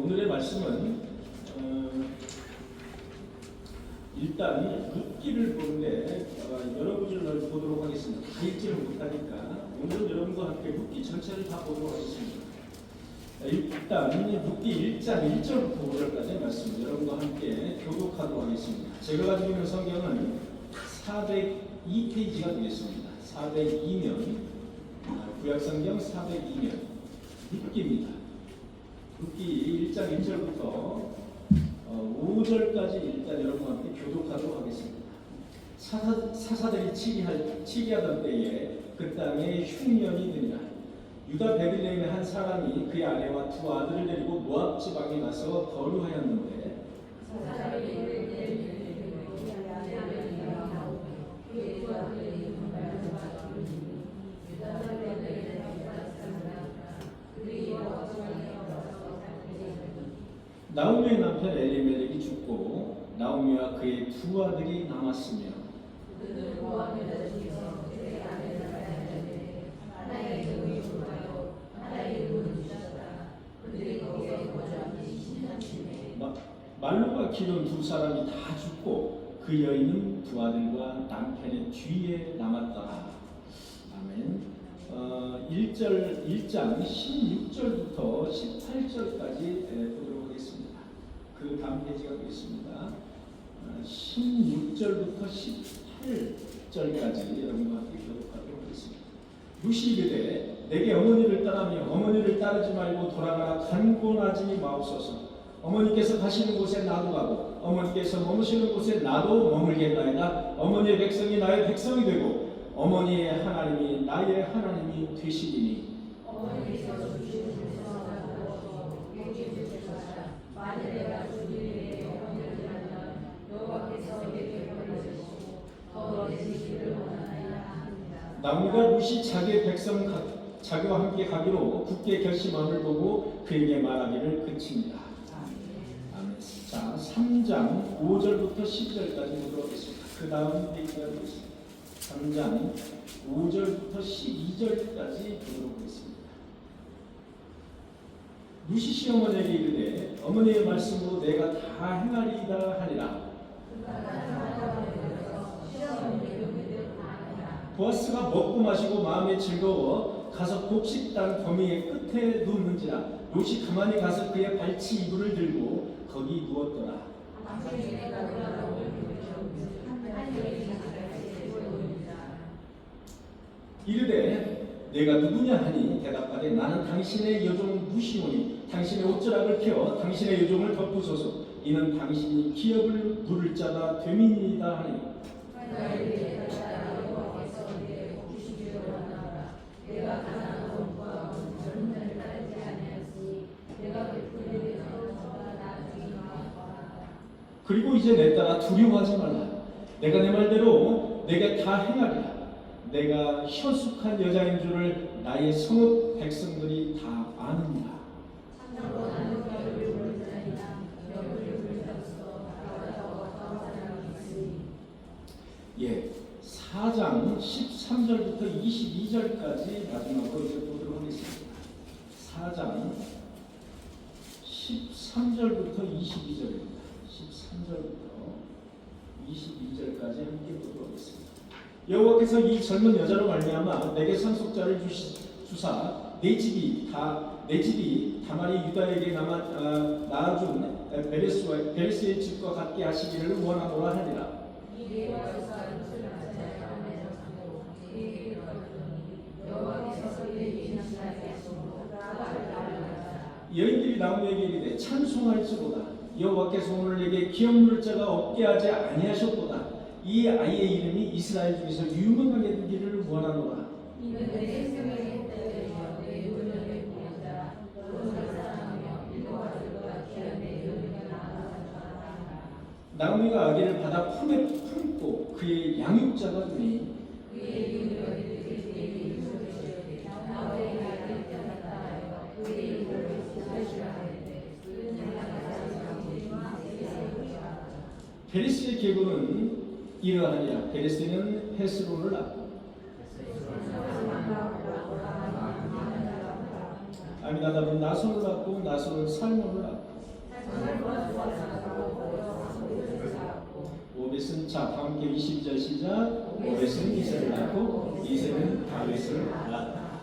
오늘의 말씀은 일단 룻기를 보는데 여러 구절을 보도록 하겠습니다. 다 읽지를 못하니까 오늘은 여러분과 함께 룻기 전체를 다 보도록 하겠습니다. 일단 룻기 1장 1절부터 5절까지의 말씀 여러분과 함께 교독하도록 하겠습니다. 제가 가지고 있는 성경은 402페이지가 되겠습니다. 402면 구약성경 402면 룻기입니다. 룻기 1장 1절부터 5절까지 일단 여러분과 함께 교독하도록 하겠습니다. 사사들이 치기하던 때에 그 땅에 흉년이 되니라. 유다 베들레헴의 한 사람이 그의 아내와 두 아들을 데리고 모압 지방에 가서 거류하였는데 나오미의 남편 엘리멜렉이 죽고 나오미와 그의 두 아들이 남았으며 말로가 기른 두 사람이 다 죽고 그 여인은 두 아들과 남편의 뒤에 남았더라. 아멘. 1장 16절부터 18절까지 보도록 하겠습니다. 그 다음 페이지가 되겠습니다. 16절부터 18절까지 여러분과 함께 교독하도록 하겠습니다. 룻이 이르되 내게 어머니를 따르며 어머니를 따르지 말고 돌아가라 간곤하지 마옵소서. 어머니께서 가시는 곳에 나도 가고 어머니께서 머무시는 곳에 나도 머물겠나이다. 어머니의 백성이 나의 백성이 되고 어머니의 하나님이 나의 하나님이 되시리니 나무가 룻이 자기의 백성 자기와 함께 가기로 굳게 결심함을 보고 그에게 말하기를 그칩니다. 아멘. 자, 3장 5절부터 10절까지 보도록 하겠습니다. 그 다음 페이지가 되겠습니다. 3장 5절부터 12절까지 보도록 하겠습니다. 룻이 시어머니에게 이르되 어머니의 말씀으로 내가 다 행하리이다 하니라. 보아스가 먹고 마시고 마음에 즐거워 가서 곡식단 거미의 끝에 눕는지라. 룻이 가만히 가서 그의 발치 이불을 들고 거기 누웠더라. 이르되 내가 누구냐 하니 대답하되 나는 당신의 여종 룻이오니 당신의 옷자락을 펴 당신의 여종을 덮으소서. 이는 당신이 기업을 부를 자가 됨이니이다 하니 그리고 이제 내 따라 두려워하지 말라. 내가 내 말대로 내게 다 행하리라. 내가 현숙한 여자인 줄을 나의 성읍 백성들이 다 아느니라. 예, 4장 13절부터 22절까지 마지막으로 보도록 하겠습니다. 4장 13절부터 22절입니다. 13절부터 22절까지 함께 보도록 하겠습니다. 여호와께서 이 젊은 여자로 말미암아 내게 상속자를 주사 내 집이 다말이 유다에게 낳아준 베레스의 집과 같게 하시기를 원하노라 하니라. 여인들이 나오미에게 이르되 찬송할지로다. 여호와께서 오늘 내게 기업 물을 자가 없게 하지 아니하셨도다. 이 아이의 이름이 이스라엘 중에서 유명하게 되기를 원하노라. 나오미가 아기를 받아 품에 품고 그의 양육자가 되니 베레스의 계보는 이러하니라. 베레스는 헤스론을 낳고 아미나답은 나손을 낳고 나손은 살몬을 낳고 오벳은 자 함께 22절 시작. 오벳은 이새를 낳고 이새는 다윗을 낳았다.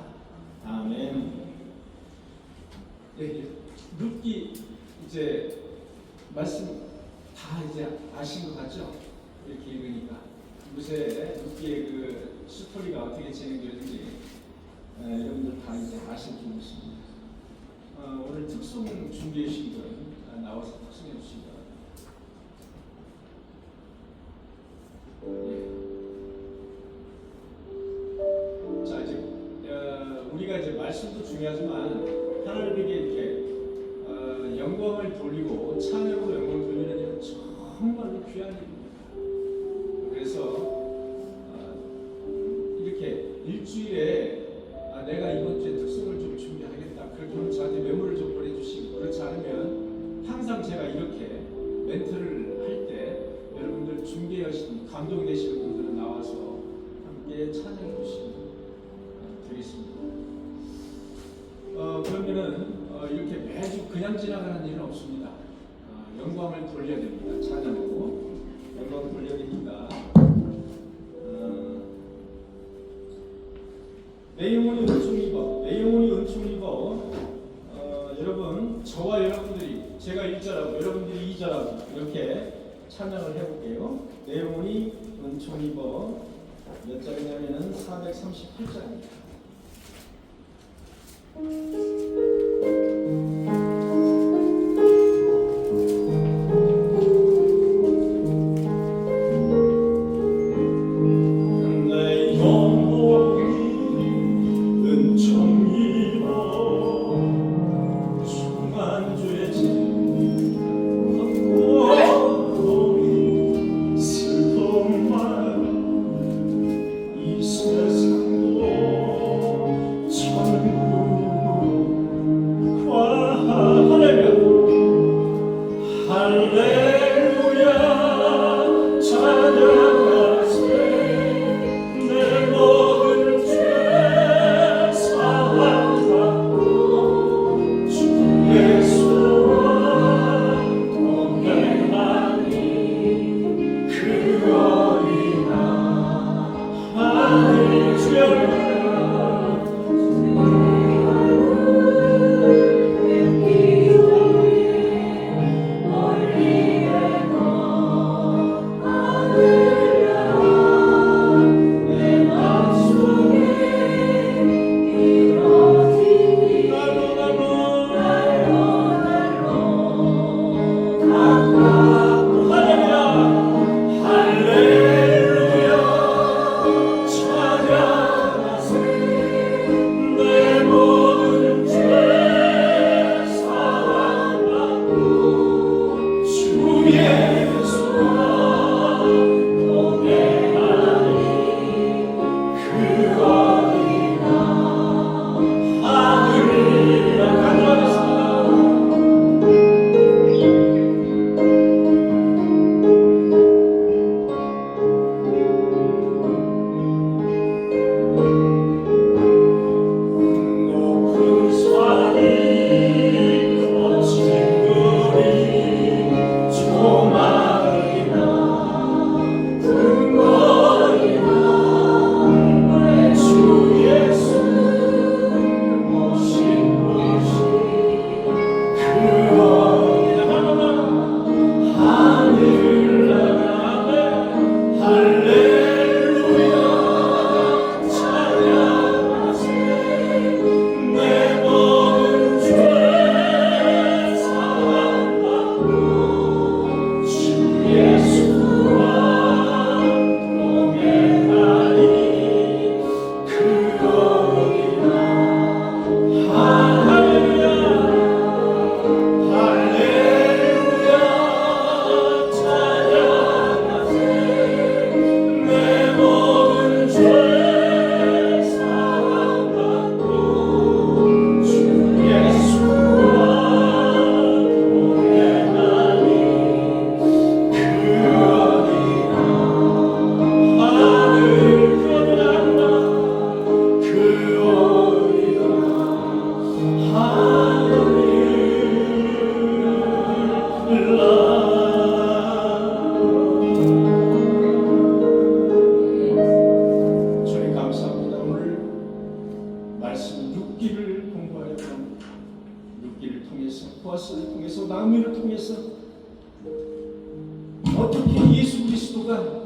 아멘. 네, 룻기 이제 말씀 다 이제 아신 것 같죠? 이렇게 읽으니까 요새 룻기의 그 스토리가 어떻게 진행되는지 여러분들 다 이제 아실 줄 믿습니다. 오늘 특송 준비해 주신 분 나와서 특송해 주시기 바랍니다. 예. 자 이제 우리가 이제 말씀도 중요하지만 하나님에게 이렇게 영광을 돌리고 찬양으로 영광을 돌리는 일은 정말로 귀한 일입니다. 그래서 이렇게 일주일에 내가 이번 주에 특송을 좀 준비하겠다. 그러면 저한테 메모를 좀 보내주시고 그렇지 않으면 항상 제가 이렇게 멘트를 할 때 여러분들 준비하시는 감동되시는 분들은 나와서 함께 찬양해 주시면 되겠습니다. 그러면은 이렇게 매주 그냥 지나가는 일은 없습니다. 영광을 돌려야 됩니다. 찬양으로 영광을 돌려야 됩니다. 내 영혼이 은총 입어, 내 영혼이 은총 입어. 여러분, 저와 여러분들이 제가 1절하고 여러분들이 2절하고 이렇게 찬양을 해볼게요. 내 영혼이 은총 입어. 몇 절이냐면은 438절입니다. 보아스를 통해서 나오미를 통해서 어떻게 예수 그리스도가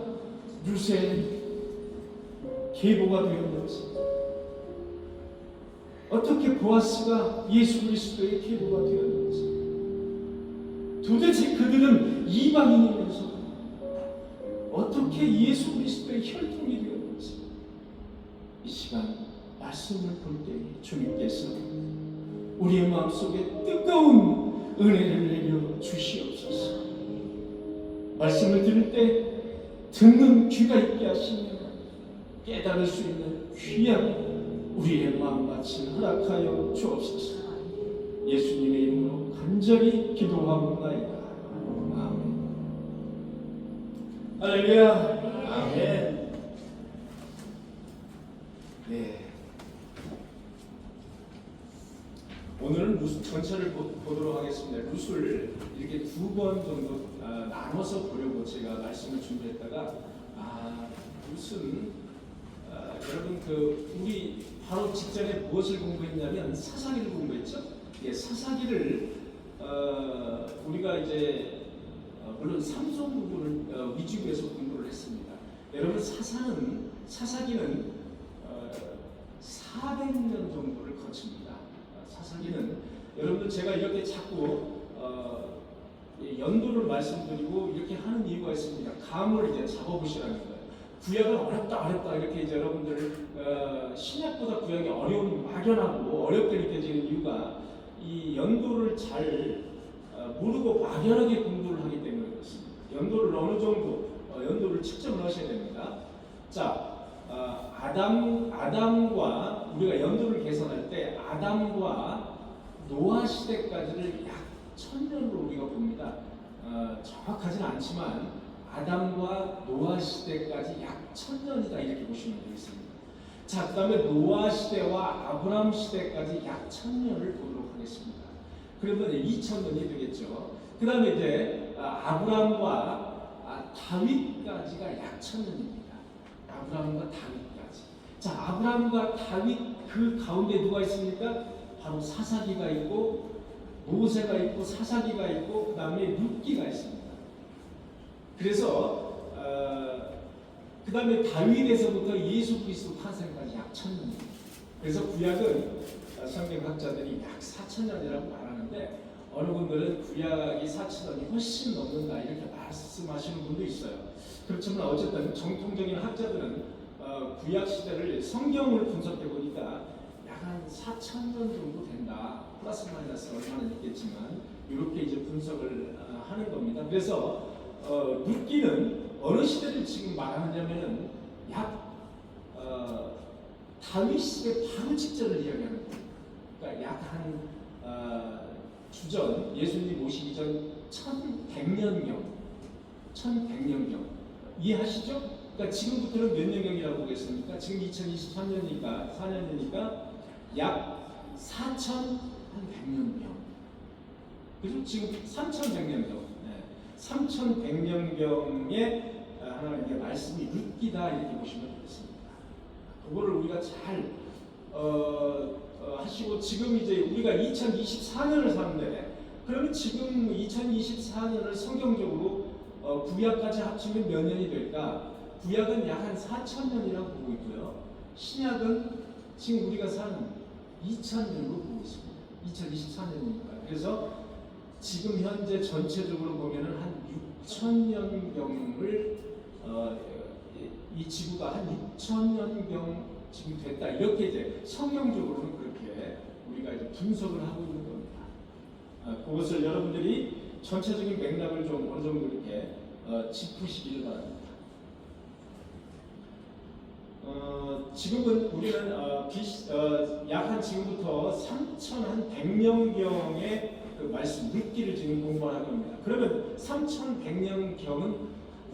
루세의 계보가 되었는지, 어떻게 보아스가 예수 그리스도의 계보가 되었는지, 도대체 그들은 이방인이면서 어떻게 예수 그리스도의 혈통이 되었는지 이 시간 말씀을 볼 때 주님께서 우리의 마음속에 뜨거운 은혜를 내려 주시옵소서. 말씀을 들을 때 듣는 귀가 있게 하시며 깨달을 수 있는 귀한 우리의 마음같이 허락하여 주옵소서. 예수님의 이름으로 간절히 기도하옵나이다. 아멘. 할렐루야. 아멘. 네. 오늘은 루스 전체를 보도록 하겠습니다. 루스를 이렇게 2번 정도 나눠서 보려고 제가 말씀을 준비했다가 루스는 여러분 우리 바로 직전에 무엇을 공부했냐면 사사기를 공부했죠. 예, 사사기를 우리가 이제 물론 삼손 부분을 위주로 해서 공부를 했습니다. 여러분 사사기는 400년 정도를 거칩니다. 사사기는 여러분들 제가 이렇게 자꾸 연도를 말씀드리고 이렇게 하는 이유가 있습니다. 감을 이제 잡아보시라는 거예요. 구약은 어렵다 이렇게 이제 여러분들 신약보다 구약이 막연하고 어렵게 느껴지는 이유가 이 연도를 잘 모르고 막연하게 공부를 하기 때문에 그렇습니다. 연도를 어느 정도 연도를 측정을 하셔야 됩니다. 자, 아담과 우리가 연도를 계산할 때 아담과 노아 시대까지를 약 1000년으로 우리가 봅니다. 정확하지는 않지만 아담과 노아 시대까지 약 1000년이다 이렇게 보시면 되겠습니다. 자, 그 다음에 노아 시대와 아브람 시대까지 약 1000년을 보도록 하겠습니다. 그러면 2000년이 되겠죠. 그 다음에 이제 아브람과 다윗까지가 약 1000년입니다. 아브람과 다윗까지. 자, 아브람과 다윗 그 가운데 누가 있습니까? 바로 사사기가 있고 모세가 있고 사사기가 있고 그 다음에 룻기가 있습니다. 그래서 그 다음에 다윗에서부터 예수 그리스도 탄생까지 약 1000년입니다. 그래서 구약은 성경학자들이 약 4000년이라고 말하는데 어느 분들은 구약이 4000년이 훨씬 넘는다 이렇게 말씀하시는 분도 있어요. 그렇지만 어쨌든 정통적인 학자들은 구약 시대를 성경을 분석해 보니까 약 한 4000년 정도 된다. 플러스 마이너스 얼마나 있겠지만 이렇게 이제 분석을 하는 겁니다. 그래서 룻기는 어느 시대를 지금 말하느냐면은 약 다윗 시대 바로 직전을 이야기하는 거예요. 그러니까 약 한 주전 예수님 오시기 전 1100년경 이해하시죠? 그러니까 지금부터는 몇 년경이라고 보겠습니까? 지금 2023년이니까 4년이니까 약 4100년경. 그죠? 지금 3100년경. 네. 3100년경에 하나님의 말씀이 룻기다 이렇게 보시면 되겠습니다. 그거를 우리가 잘 하시고 지금 이제 우리가 2024년을 사는데 그러면 지금 2024년을 성경적으로 구약까지 합치면 몇 년이 될까? 구약은 약 한 4000년이라고 보고 있고요. 신약은 지금 우리가 사는 2000년으로 보고 있습니다. 2024년이니까. 그래서 지금 현재 전체적으로 보면은 한 6000년경을 이 지구가 한 6000년경 지금 됐다. 이렇게 이제 성경적으로는 그렇게 우리가 이제 분석을 하고 있는 겁니다. 그것을 여러분들이 전체적인 맥락을 좀 어느 정도 이렇게 짚으시기를 바랍니다. 지금은 우리는 약 한 지금부터 3100년경의 그 말씀 룻기를 지금 공부하는 겁니다. 그러면 3100년경은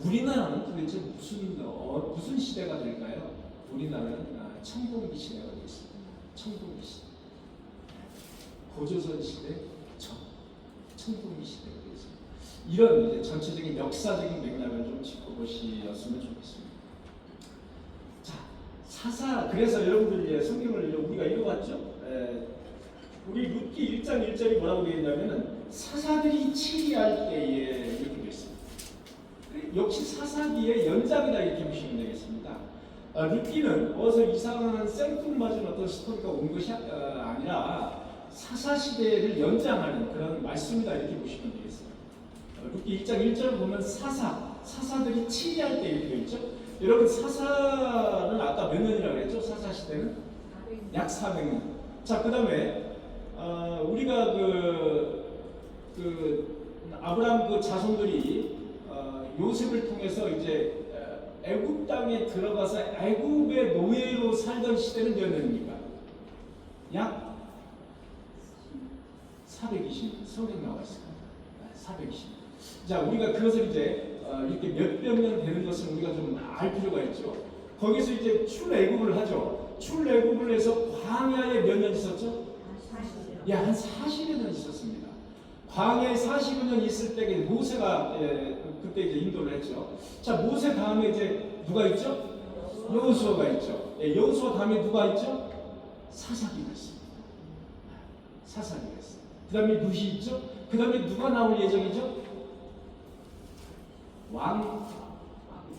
우리나라는 도대체 무슨 시대가 될까요? 우리나라는 청동기 시대가 되겠습니다. 청동기 시대. 고조선 시대 청동기 시대가 되겠습니다. 이런 이제 전체적인 역사적인 맥락을 좀 짚어보셨으면 좋겠습니다. 그래서 여러분들 이제 성경을 우리가 읽어봤죠? 우리 룻기 1장 1절이 뭐라고 되어 있냐면은 사사들이 치리할 때에 이렇게 되어 있습니다. 역시 사사기의 연장이다 이렇게 보시면 되겠습니다. 룻기는 어디서 이상한 생뚱맞은 어떤 스토리가 온 것이 아니라 사사시대를 연장하는 그런 말씀이다 이렇게 보시면 되겠습니다. 룻기 1장 1절을 보면 사사들이 치리할 때 이렇게 되어 있죠. 여러분 사사는 아까 몇 년이라고 했죠? 사사시대는 약 400년. 자, 그 다음에 우리가 아브라함 그 자손들이 요셉을 통해서 이제 애굽 땅에 들어가서 애굽의 노예로 살던 시대는 몇 년입니까? 약 420년. 성경 나와 있습니다. 420년. 자, 우리가 그것을 이제 이렇게 몇백 년 되는 것을 우리가 좀 알 필요가 있죠. 거기서 이제 출애굽을 하죠. 출애굽을 해서 광야에 몇 년 있었죠? 40년. 한 40여 년 있었습니다. 광야에 40여 년 있을 때 모세가 그때 이제 인도를 했죠. 자, 모세 다음에 이제 누가 있죠? 여호수아가 있죠. 여호수아 다음에 누가 있죠? 사사기가 있습니다. 사사기가 있어요. 그 다음에 룻이 있죠. 그 다음에 누가 나올 예정이죠?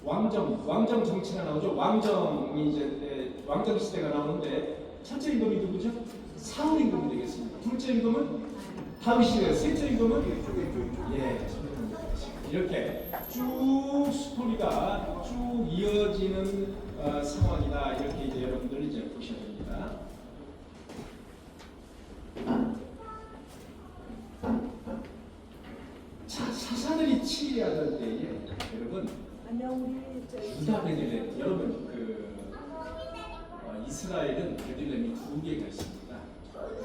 왕정 정치가 나오죠. 왕정이 이제 왕정 시대가 나오는데 첫째 임금이 누구죠? 사울 임금이 되겠습니다. 둘째 임금은 다윗이고요. 셋째 임금은 이렇게 쭉 스토리가 쭉 이어지는 상황이다. 이렇게 이제 여러분들 이제 보셔야 됩니다. 자, 사사들이 치리하던 때에 여러분 유다 베들레헴, 여러분 이스라엘은 베들레헴이 두 개가 있습니다.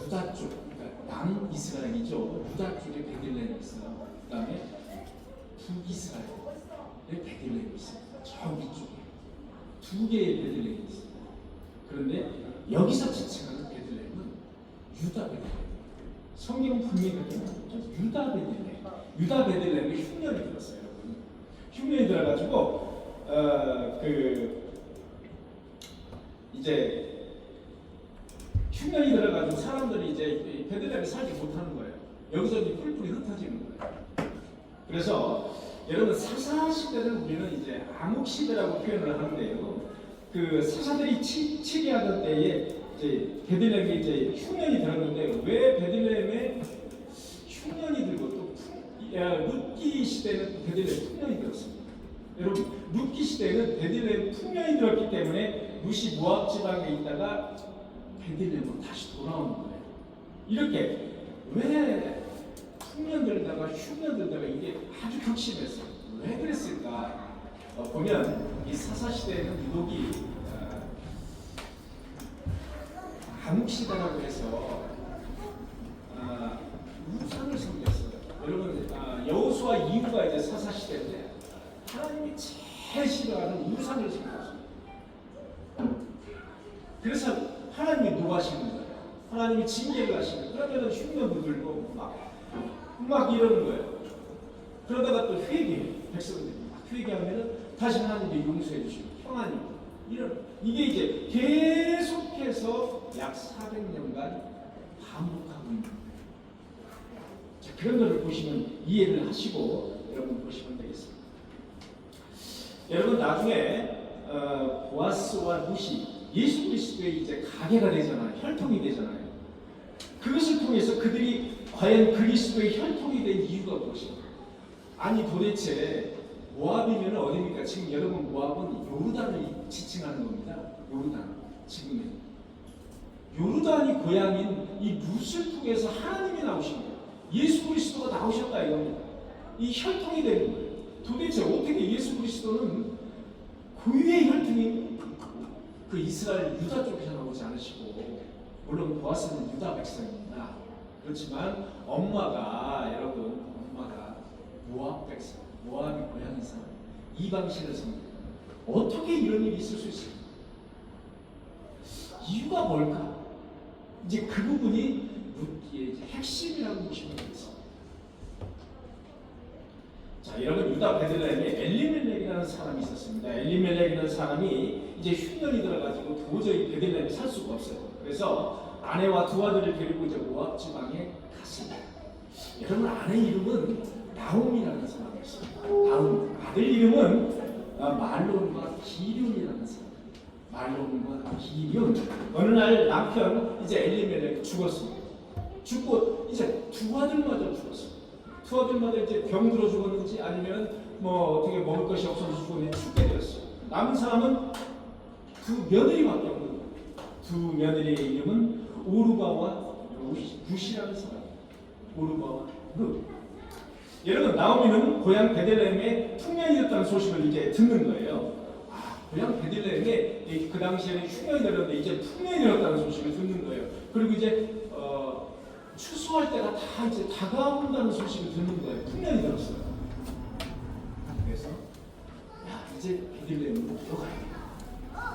유다 쪽, 그러니까 남이스라엘이죠. 유다 쪽에 베들레헴이 있어요. 그 다음에 북이스라엘에 베들레헴이 있습니다. 저 위쪽에 두 개의 베들레헴이 있습니다. 그런데 여기서 지칭하는 베들레헴은 유다 베들레헴. 성경 분명히 그렇게 말하죠. 유다 베들레헴. 유다 베들레헴에 흉년이 들었어요, 여러분. 흉년이 들어가지고 이제 흉년이 들어가지고 사람들이 이제 베들레헴에 살지 못하는 거예요. 여기서 이제 뿔뿔이 흩어지는 거예요. 그래서 여러분 사사 시대를 우리는 이제 암흑 시대라고 표현을 하는데요. 그 사사들이 치리하던 때에 이제 베들레헴에 이제 흉년이 들었는데 왜 베들레헴에 흉년이 들고 또 룻기 시대는 베들레헴 풍년이 들었습니다. 여러분 룻기 시대는 베들레헴 풍년이 들었기 때문에 룻이 모압 지방에 있다가 베들레헴으로 다시 돌아오는 거예요. 이렇게 왜 풍년 들다가 흉년 들다가 이게 아주 극심했어요. 왜 그랬을까? 보면 이 사사 시대에는 유독이 암흑 시대라고 해서 우상을 섬겼어요. 여러분 여호수아 이후가 이제 사사 시대인데 하나님이 제일 싫어하는 우상을 섬겼어요. 그래서 하나님이 노하시는 거예요. 하나님이 징계를 하시는 거예요. 그러면 흉년도 들고 막 이러는 거예요. 그러다가 또 회개, 백성들이 막 회개하면은 다시 하나님이 용서해 주시고 평안이 이게 이제 계속해서 약 400년간 반복하고 있는 거예요. 자, 그런 것을 보시면 이해를 하시고 여러분 보시면 되겠습니다. 여러분 나중에 보아스와 룻이 예수 그리스도의 이제 가게가 되잖아요. 혈통이 되잖아요. 그것을 통해서 그들이 과연 그리스도의 혈통이 된 이유가 무엇입니까? 아니 도대체 모압이면 어디입니까? 지금 여러분 모압은 요르단을 지칭하는 겁니다. 요르단 지금은 요르단이 고향인 이 룻을 통해서 하나님이 나오신 거예요. 예수 그리스도가 나오셨다 이겁니다. 이 혈통이 되는 거예요. 도대체 어떻게 예수 그리스도는 고유의 혈통인 그 이스라엘 유다 쪽에서 나오지 않으시고 물론 보아스는 유다 백성입니다. 그렇지만 엄마가 모압 백성, 모압이 고향인 사람, 이방신을 섬깁니다. 어떻게 이런 일이 있을 수 있습니까? 이유가 뭘까? 이제 그 부분이 룻기의 핵심이라고 보시면 되겠습니다. 자, 여러분 유다 베들레헴에 엘리멜렉이라는 사람이 있었습니다. 엘리멜렉이라는 사람이 이제 흉년이 들어가지고 도저히 베들레헴에 살 수가 없어요. 그래서 아내와 두 아들을 데리고 이제 모압 지방에 갔습니다. 여러분 아내 이름은 나옴이라는 사람이었습니다. 나옴. 아들 이름은 말론과 기륜이라는 사람. 말론과 기륜. 어느 날 남편 이제 엘리멜렉이 죽었습니다. 죽고 이제 두 아들마저 죽었어요. 두 아들마다 이제 병 들어 죽었는지 아니면 뭐 어떻게 먹을 것이 없어서 죽었는지 죽게 되었어요. 남은 사람은 두 며느리밖에 없는 거예요. 두 며느리의 이름은 오르바와 룻이라는 사람. 오르바와 룻. 여러분 나오미는 고향 베들레헴에 풍년이었다는 소식을 이제 듣는 거예요. 고향 베들레헴에 그 당시에는 흉년이 내렸는데 이제 풍년이 내렸다는 소식을 듣는 거예요. 그리고 이제 추수할 때가 다 이제 다가온다는 소식을 듣는 거예요. 풍년이 내렸어요. 그래서 이제 베들레헴으로 들어가야 돼.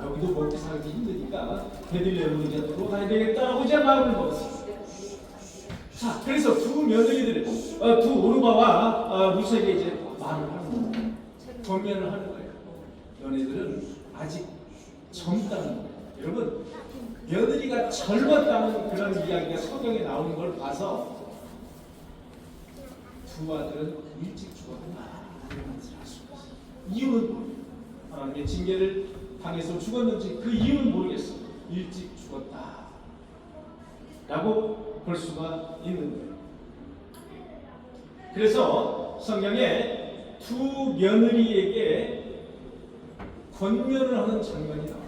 여기도 먹기 살기 힘드니까 베들레헴으로 이제 들어가야 되겠다라고 이제 마음을 먹었어요. 자, 그래서 두 며느리들, 두 오르바와 룻에게 이제 말을 하는 거예요. 권면을 하는 거예요. 너네들은 아직 젊다는 거예요. 여러분, 며느리가 젊었다는 그런 이야기가 성경에 나오는 걸 봐서 두 아들은 일찍 죽었구나 이런 것을 알 수가 있어요. 이유는 하나님의 징계를 당해서 죽었는지 그 이유는 모르겠어요. 일찍 죽었다 라고 볼 수가 있는 거예요. 그래서 성경에 두 며느리에게 권면을 하는 장면이 나옵니다.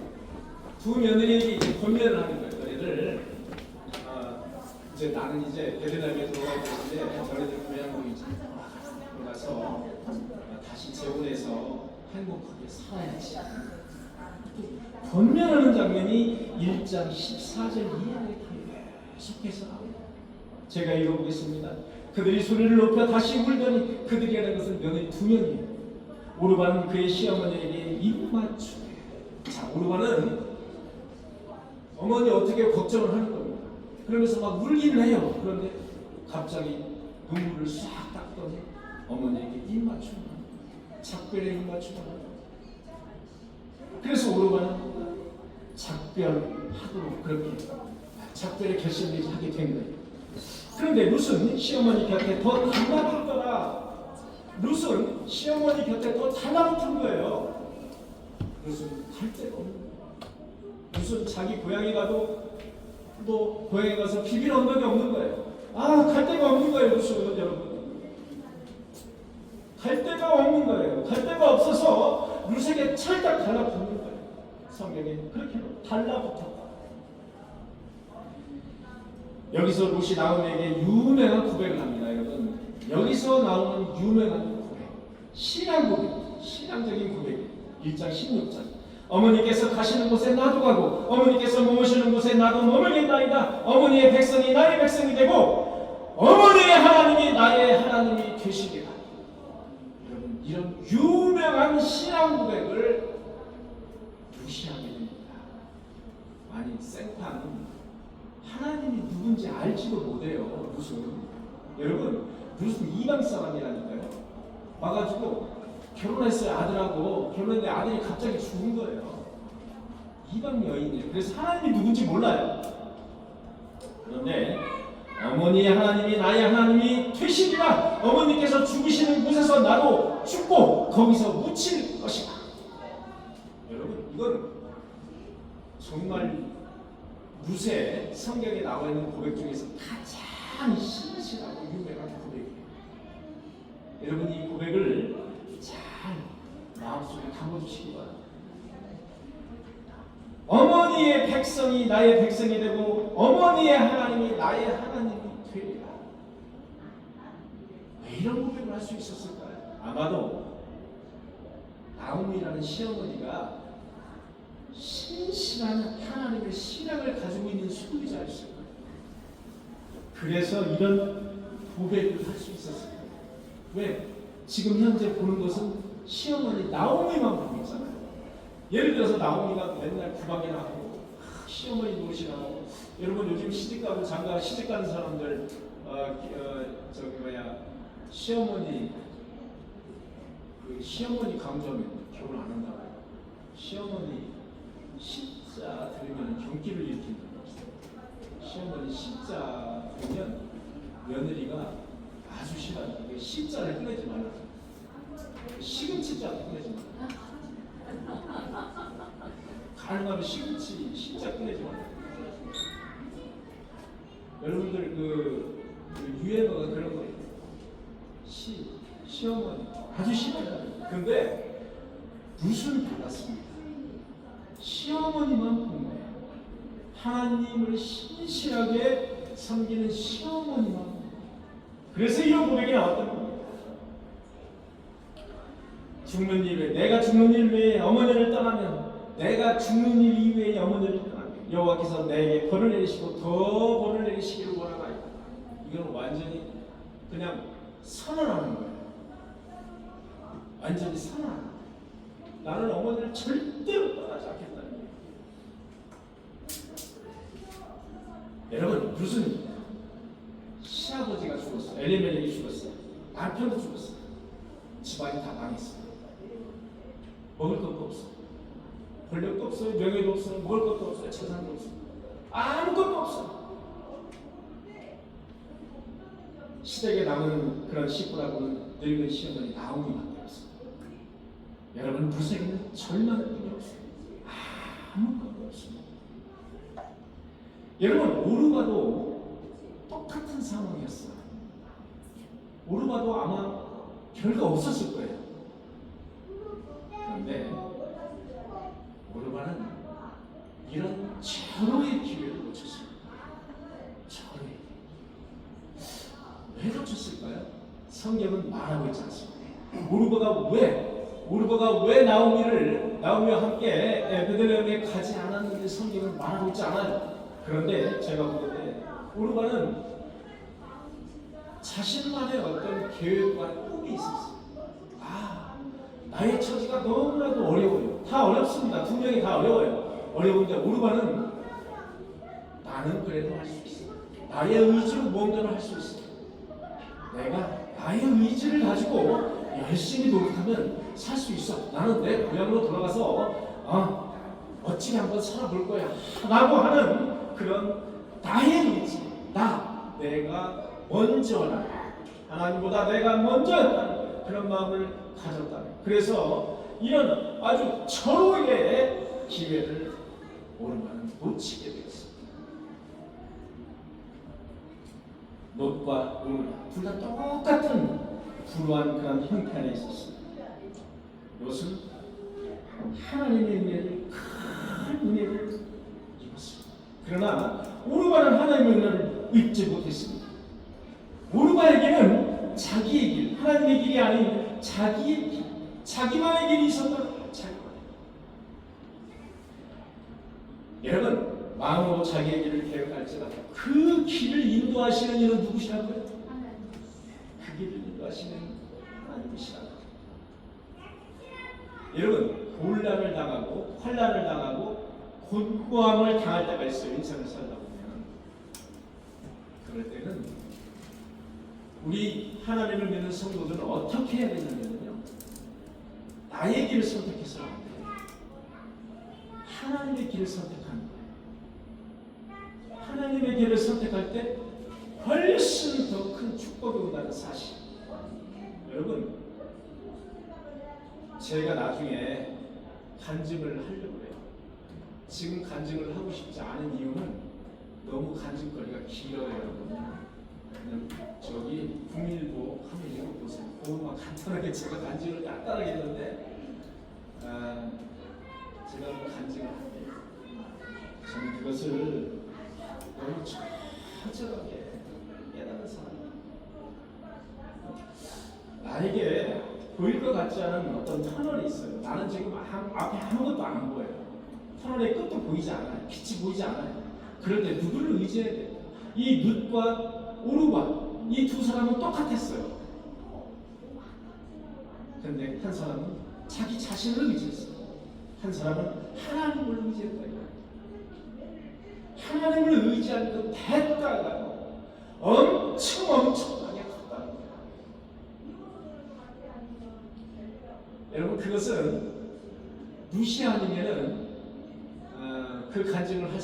두 며느리에게 이제 권면을 하는 거예요. 너희들 이제 나는 이제 베들레헴에 들어가야 되는데 너희들 고향으로 이제 들어가서 다시 재혼해서 행복하게 살아야지. 권면하는 장면이 1장 14절 이하에 계속해서 나옵니다. 제가 읽어보겠습니다. 그들이 소리를 높여 다시 울더니 그들이라는 것은 며느리 두 명이에요. 오르바는 그의 시어머니에게 입맞추게. 자, 오르바는 어머니 어떻게 걱정을 하는 겁니다. 그러면서 막 울기는 해요. 그런데 갑자기 눈물을 싹 닦더니 어머니에게 입맞추는 거예요. 작별에 입맞추는 거예요. 그래서 오르바는 작별하도록 그렇게 작별의 결심을 하게 된 거예요. 그런데 룻은 시어머니 곁에 더 달라붙더라. 룻은 시어머니 곁에 더 달라붙은 거예요. 룻은 갈 데가 없는 거예요. 룻은 자기 고향에 가도 또 고향에 가서 비빌 언덕이 없는 거예요. 갈 데가 없는 거예요. 룻은 여러분. 갈 데가 없는 거예요. 갈 데가 없어서 룻에게 찰딱 달라붙는 거예요. 성경에 그렇게 달라붙었다. 여기서 룻이 나오미에게 유명한 고백을 합니다. 여러분, 여기서 나오는 유명한 고백, 신앙 고백, 신앙적인 고백. 1장 16절. 어머니께서 가시는 곳에 나도 가고 어머니께서 머무시는 곳에 나도 머물겠나이다. 어머니의 백성이 나의 백성이 되고 어머니의 하나님이 나의 하나님이 되시리라. 여러분, 이런 유명한 신앙 고백을 룻이 하게 됩니다. 아니, 생판 하나님이 누군지 알지도 못해요. 룻은. 여러분, 룻은 이방 사람이라니까요. 와가지고 결혼했어요. 아들하고 결혼했는데 아들이 갑자기 죽은 거예요. 이방 여인이에요. 그래서 하나님이 누군지 몰라요. 그런데 어머니의 하나님이 나의 하나님이 되시리라. 어머니께서 죽으시는 곳에서 나도 죽고 거기서 묻힐 것이다. 여러분, 이건 정말 룻의 성경에 나와 있는 고백 중에서 가장 신실하고 유명한 고백이에요. 여러분, 이 고백을 잘 마음속에 담아주시기 바랍니다. 어머니의 백성이 나의 백성이 되고 어머니의 하나님이 나의 하나님이 되리라. 왜 이런 고백을 할 수 있었을까요? 아마도 나오미라는 시어머니가 신실한 하나님의 신앙을 가지고 있는 수도자였을 거예요. 그래서 이런 고백을 할 수 있었을 거예요. 왜? 지금 현재 보는 것은 시어머니 나오미만 보고 있잖아요. 예를 들어서 나오미가 맨날 구박이나 하고 시어머니 노릇이나 여러분 요즘 시집가고 장가 시집가는 사람들 시어머니 시어머니 강조하면 결혼 안 한다고. 시어머니 십자 들으면 경기를 일으킨다고. 시어머니 십자 들으면 며느리가 아주 심한 게 시자를 꺼내지 말라. 시금치자 꺼내지 말라. 가능하면 시금치 시자 꺼내지 말라. 여러분들 그 유행어가 그런 거예요. 시어머니 아주 심해요. 근데 룻은 달랐습니다. 시어머니만 본 거예요. 하나님을 신실하게 섬기는 시어머니만. 그래서 이런 고백이 나왔던 겁니다. 죽는 일 외에, 내가 죽는 일 외에 어머니를 떠나면, 내가 죽는 일 이외에 어머니를 떠나면 여호와께서 내게 벌을 내리시고 더 벌을 내리시기를 원하나이다. 이건 완전히 그냥 선언하는 거예요. 완전히 선언하는 거예요. 나는 어머니를 절대로 떠나지 않겠다는 거예요. 여러분, 무슨 시아버지가 죽었어. 엘리멜렉이 죽었어. 남편도 죽었어. 집안이 다 망했어. 먹을 것도 없어. 권력도 없어요. 명예도 없어요. 먹을 것도 없어요. 재산도 없어요. 아무것도 없어. 시댁에 남은 그런 식구라고는 늙은 시어머니 나오미밖에 없어. 여러분, 룻에게는 절망의 뿐이 없어요. 아무것도 없습니다. 여러분, 오르바도 똑같은 상황이었어요. 오르바도 아마 별거 없었을 거예요. 그런데 오르바는 이런 절호의 기회를 놓쳤어요. 절호의 기회. 왜 놓쳤을까요? 성경은 말하고 있지 않습니다. 오르바가 왜 나오미와 함께 베들레헴에 가지 않았는지 성경은 말하고 있지 않아요. 그런데 제가 볼 때 오르바는 자신만의 어떤 계획과 꿈이 있었어요. 나의 처지가 너무나도 어려워요. 다 어렵습니다. 분명히 다 어려워요. 어려운데 오르바는 나는 그래도 할 수 있어. 나의 의지로 무언가를 할 수 있어. 내가 나의 의지를 가지고 열심히 노력하면 살 수 있어. 나는 내 고향으로 돌아가서 멋지게 한번 살아볼 거야 라고 하는 그런 나의 의지, 내가 먼저라, 하나님보다 내가 먼저였다는 그런 마음을 가졌다. 그래서 이런 아주 절호의 기회를 오르바는 놓치게 되었습니다. 롯과 오르바 둘 다 똑같은 불우한 그런 형태 안에 있었습니다. 롯은 하나님의 은혜를, 큰 은혜를 입었습니다. 그러나 오르바는 하나님의 은혜를 입지 못했습니다. 오르바에게는 자기의 길, 하나님의 길이 아닌 자기의 길, 자기만의 길이 있었던 자기만. 여러분, 마음으로 자기의 길을 계획할지라도 그 길을 인도하시는 이는 누구시라고요? 그 길을 인도하시는 하나님이시라고요. 여러분, 곤란을 당하고 환난을 당하고 곤고함을 당할 때가 있어요. 인생을 살다 보면. 그럴 때는 우리 하나님을 믿는 성도들은 어떻게 해야 되냐면요, 나의 길을 선택해서 안 돼요. 하나님의 길을 선택하는 거예요. 하나님의 길을 선택할 때 훨씬 더 큰 축복이 온다는 사실. 여러분, 제가 나중에 간증을 하려고 해요. 지금 간증을 하고 싶지 않은 이유는 너무 간증거리가 길어요, 여러분. 그냥 저기 국민일보 한번 읽어보세요. 그것만 간단하게 제가 간증을 간단하게 했는데, 제가 간증을 할게요. 저는 그것을 너무 철저하게 깨닫는 사람이에요. 나에게 보일 것 같지 않은 어떤 터널이 있어요. 나는 지금 앞에 아무것도 안 보여요. 터널의 끝도 보이지 않아요. 빛이 보이지 않아요. 그럴 때 누구를 의지해야 돼요? 이 룻과 오르바, 이 두 사람은 똑같았어요. 그런데 한 사람은 자기 자신을 의지했어요. 한 사람은 하나님을 의지했다. 하나님을 의지한 그 대가가 엄청나게 컸다는 거예요. 여러분, 그것은 룻이 아니면은 그 간증을 하기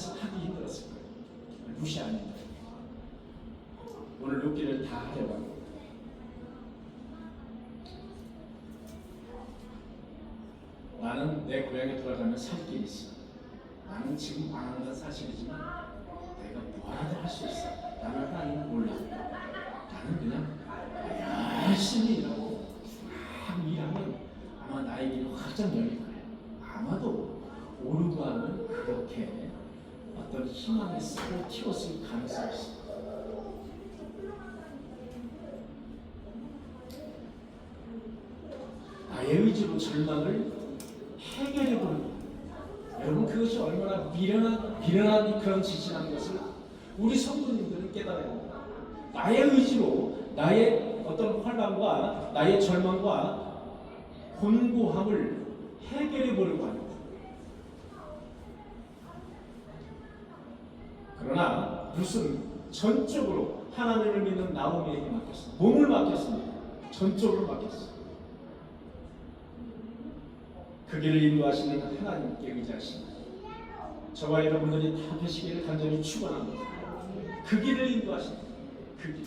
힘들었을 거예요. 룻이 아니면. 오늘 룻기를 다 하려고 합니다. 나는 내 고향에 돌아가면 살 길이 있어. 나는 지금 망한 건 사실이지만 내가 뭐라도 할 수 있어. 나는 하나님은 몰라. 나는 그냥 열심히 일하고 막 일하면 아마 나의 길이 확장 열릴 거예요. 아마도 오르가는 그렇게 어떤 희망의 싹을 틔웠을 가능성이 있어요. 나의 의지로 절망을 해결해 보는 것. 여러분, 그것이 얼마나 미련한 그런 짓이라는 것을 우리 성도님들은 깨달아야 합니다. 나의 의지로 나의 어떤 환난과 나의 절망과 곤고함을 해결해 보려고 합니다. 그러나 룻은 전적으로 하나님을 믿는 나오미에게 맡겼습니다. 몸을 맡겼습니다. 전적으로 맡겼습니다. 그 길을 인도하시는 하나님께 의지하십니다. 저와 여러분들이 다 되시기를 간절히 축원합니다. 그 길을 인도하십니다. 그 길.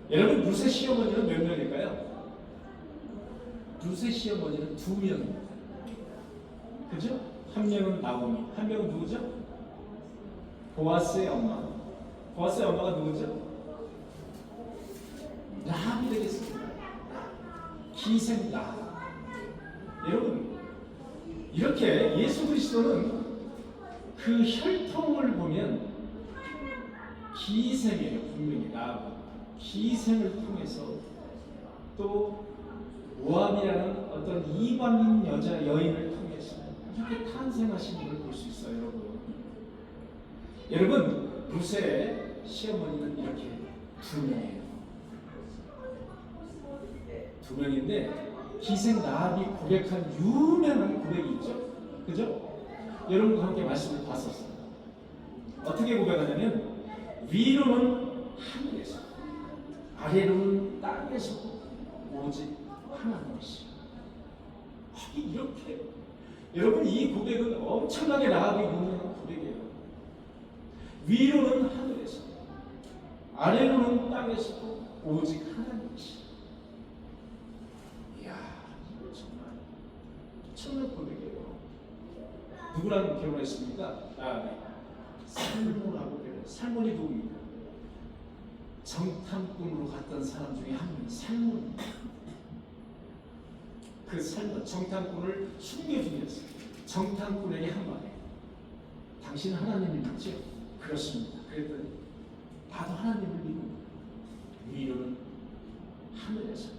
여러분, 룻의 시어머니는 몇 명일까요? 룻의 시어머니는 2명입니다. 그죠? 한 명은 나오미, 한 명은 누구죠? 보아스의 엄마. 보아스의 엄마가 누구죠? 라합이 되겠습니다. 기생 라합. 여러분, 이렇게 예수 그리스도는 그 혈통을 보면 기생이에요. 분명히 라합은 기생을 통해서 또 모함이라는 어떤 이방인 여인을 통해서 이렇게 탄생하신 분을 볼 수 있어요. 여러분, 룻의 시어머니는 이렇게 2명이에요. 2명인데 기생 라합이 고백한 유명한 고백이 있죠. 그죠? 여러분과 함께 말씀을 봤었어요. 어떻게 고백하냐면 위로는 하늘에서 아래로는 땅에서 오직 하나님이시여. 이렇게 여러분, 이 고백은 엄청나게 라합이 유명한 고백이에요. 위로는 하늘에서 아래로는 땅에서 오직 하나님이시여. 이야, 이거 정말 엄청난 고백이에요. 누구랑 결혼했습니까? 살몬하고 결혼. 살몬이 누구입니까? 정탐꾼으로 갔던 사람 중에 한 명이 살몬입니다. 그 살몬, 정탐꾼을 숨겨주면서 정탐꾼에게 한마디, 당신은 하나님을 믿죠? 그렇습니다. 그랬더니 나도 하나님을 믿는다. 위로는 하늘에서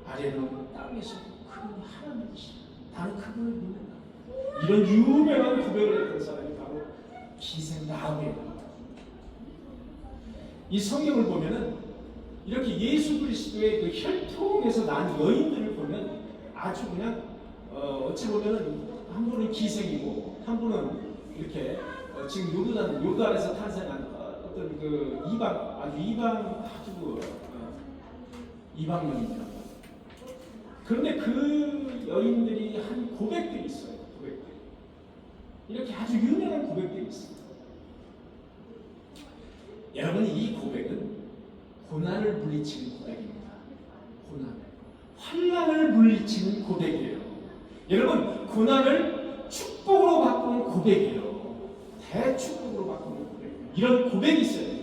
아래로는 땅에서 그분이 하나님이시다. 나는 그분을 믿는다. 이런 유명한 고백을 했던 사람이 바로 기생 라합이에요. 이 성경을 보면은 이렇게 예수 그리스도의 그 혈통에서 난 여인들을 보면 아주 그냥 어찌 보면은 한 분은 기생이고 한 분은 이렇게 지금 요단에서 탄생한 어떤 그 이방인입니다. 그런데 그 여인들이 한 고백들이 있어요. 고백들. 이렇게 아주 유명한 고백들이 있습니다. 여러분, 이 고백은 고난을 물리치는 고백입니다. 환난을 물리치는 고백이에요. 여러분, 고난을 축복으로 바꾸는 고백이에요. 대축복으로 바꾸는 고백. 이런 고백이 있어요.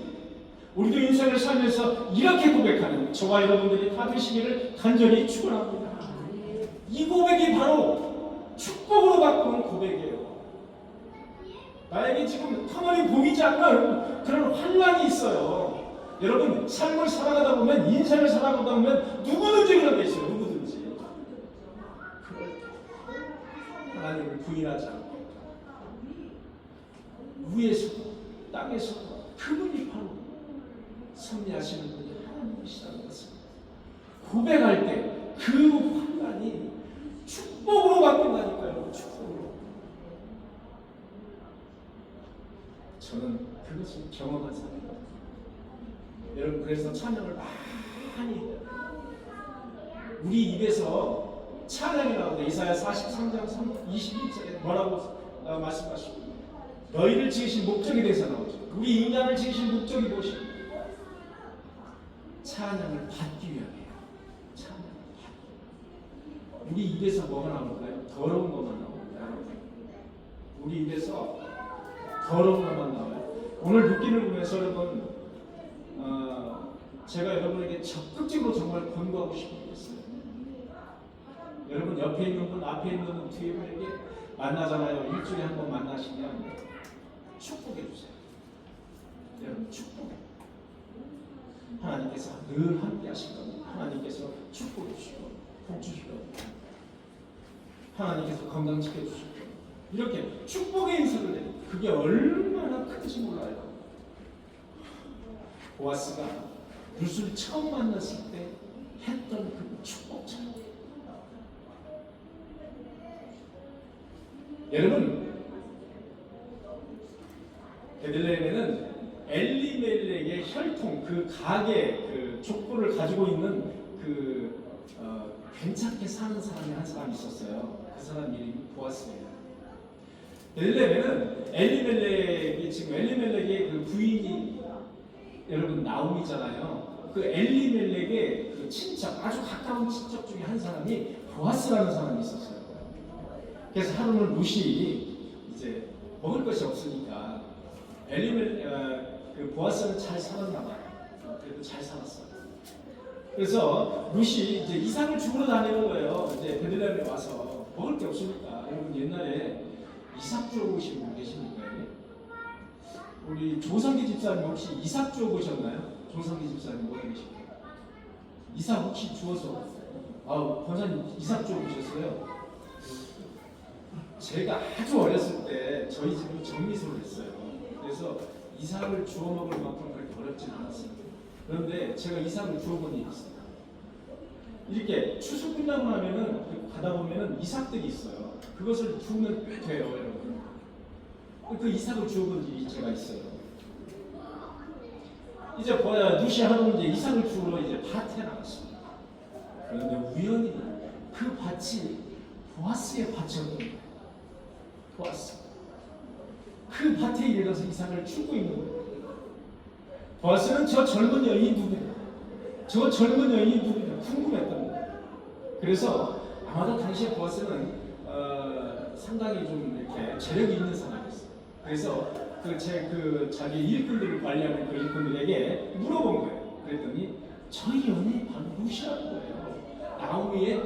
우리도 인생을 살면서 이렇게 고백하는 저와 여러분들이 다 되시기를 간절히 축원합니다. 이 고백이 바로 축복으로 바꾸는 고백이에요. 나에게 지금 터널이 보이지 않는 그런 환난이 있어요. 여러분, 삶을 살아가다 보면, 인생을 살아가다 보면 누구든지 그런 게 있어요. 누구든지. 하나님을 부인하지 않고 위에서 땅에서 그분이 바로 섭리하시는 분이 하나님이시다는 것을 고백할 때 그 환난이 축복으로 바뀐다니까요. 축복으로. 저는 그것을 경험한 사람입니다. 여러분, 그래서 찬양을 많이 우리 입에서 찬양이 나오는데 이사야 43장 21절에 뭐라고 말씀하시고, 너희를 지으신 목적에 대해서 나오죠. 우리 인간을 지으신 목적이 무엇입니까? 찬양을 받기 위함이에요. 찬양을 받기 위함. 우리 입에서 뭐가 나올까요? 더러운 것만 나옵니다. 우리 입에서 더러운 것만 나와요. 오늘 룻기를 보면서 여러분, 제가 여러분에게 적극적으로 정말 권고하고 싶은 게 있어요. 여러분 옆에 있는 분, 앞에 있는 분, 뒤에 분에게 만나잖아요. 일주일에 한 번 만나시면 축복해 주세요. 여러분 축복해. 하나님께서 늘 함께 하실 겁니다. 하나님께서 축복해 주시고 복 주실 겁니다. 하나님께서 건강 지켜주실 겁니다. 이렇게 축복의 인사를 내요. 그게 얼마나 큰지 몰라요. 보아스가 룻을 처음 만났을 때 했던 그 축복처럼. 여러분, 베들레헴에는 엘리멜렉의 혈통, 그 가게, 그 족보를 가지고 있는 그 괜찮게 사는 사람이 한 사람이 있었어요. 그 사람 이름이 보아스예요. 베들레헴에는 엘리멜렉의 그 부인이 여러분 나옴이잖아요. 그 엘리멜렉의 그 친척, 아주 가까운 친척 중에 한 사람이 보아스라는 사람이 있었어요. 그래서 하루는 룻이 이제 먹을 것이 없으니까 그 보아스는 잘 살았나 봐요. 그래도 잘 살았어요. 그래서 룻이 이제 이삭을 죽으러 다니는 거예요. 이제 베들레헴에 와서 먹을 게 없으니까. 여러분 옛날에 이삭 주워 보신 분 계십니까? 우리 조상기 집사님 혹시 이삭 주워 보셨나요? 조상기 집사님 어디 계십니까? 이삭 혹시 주워서 권사님 이삭 주워 보셨어요? 제가 아주 어렸을 때 저희 집은 정미소를 했어요. 그래서 이삭을 주워 먹을 만큼 그렇게 어렵진 않았어요. 그런데 제가 이삭을 주워 본 일이 있어요. 이렇게 추수 끝나고 나면은 가다 보면은 이삭들이 있어요. 그것을 주우면 꽤 돼요, 여러분. 그 이삭을 주워 본 일이 제가 있어요. 이제 룻이 하루 이제 이삭을 주우러 이제 밭에 나갔습니다. 그런데 우연히 그 밭이 보아스의 밭이었던 거예요. 보아스. 그 밭에 이르러서 이삭을 주고 있는 거예요. 보아스는 저 젊은 여인이 누구냐? 저 젊은 여인이 누구냐? 궁금했던 거예요. 그래서 아마도 당시에 보아스는 상당히 좀 이렇게 재력이 있는 사람이었어요. 그래서 자기 일꾼들을 관리하는 그 일꾼들에게 물어본 거예요. 그랬더니 저희 여인이 바로 룻이라는 거예요. 나오미의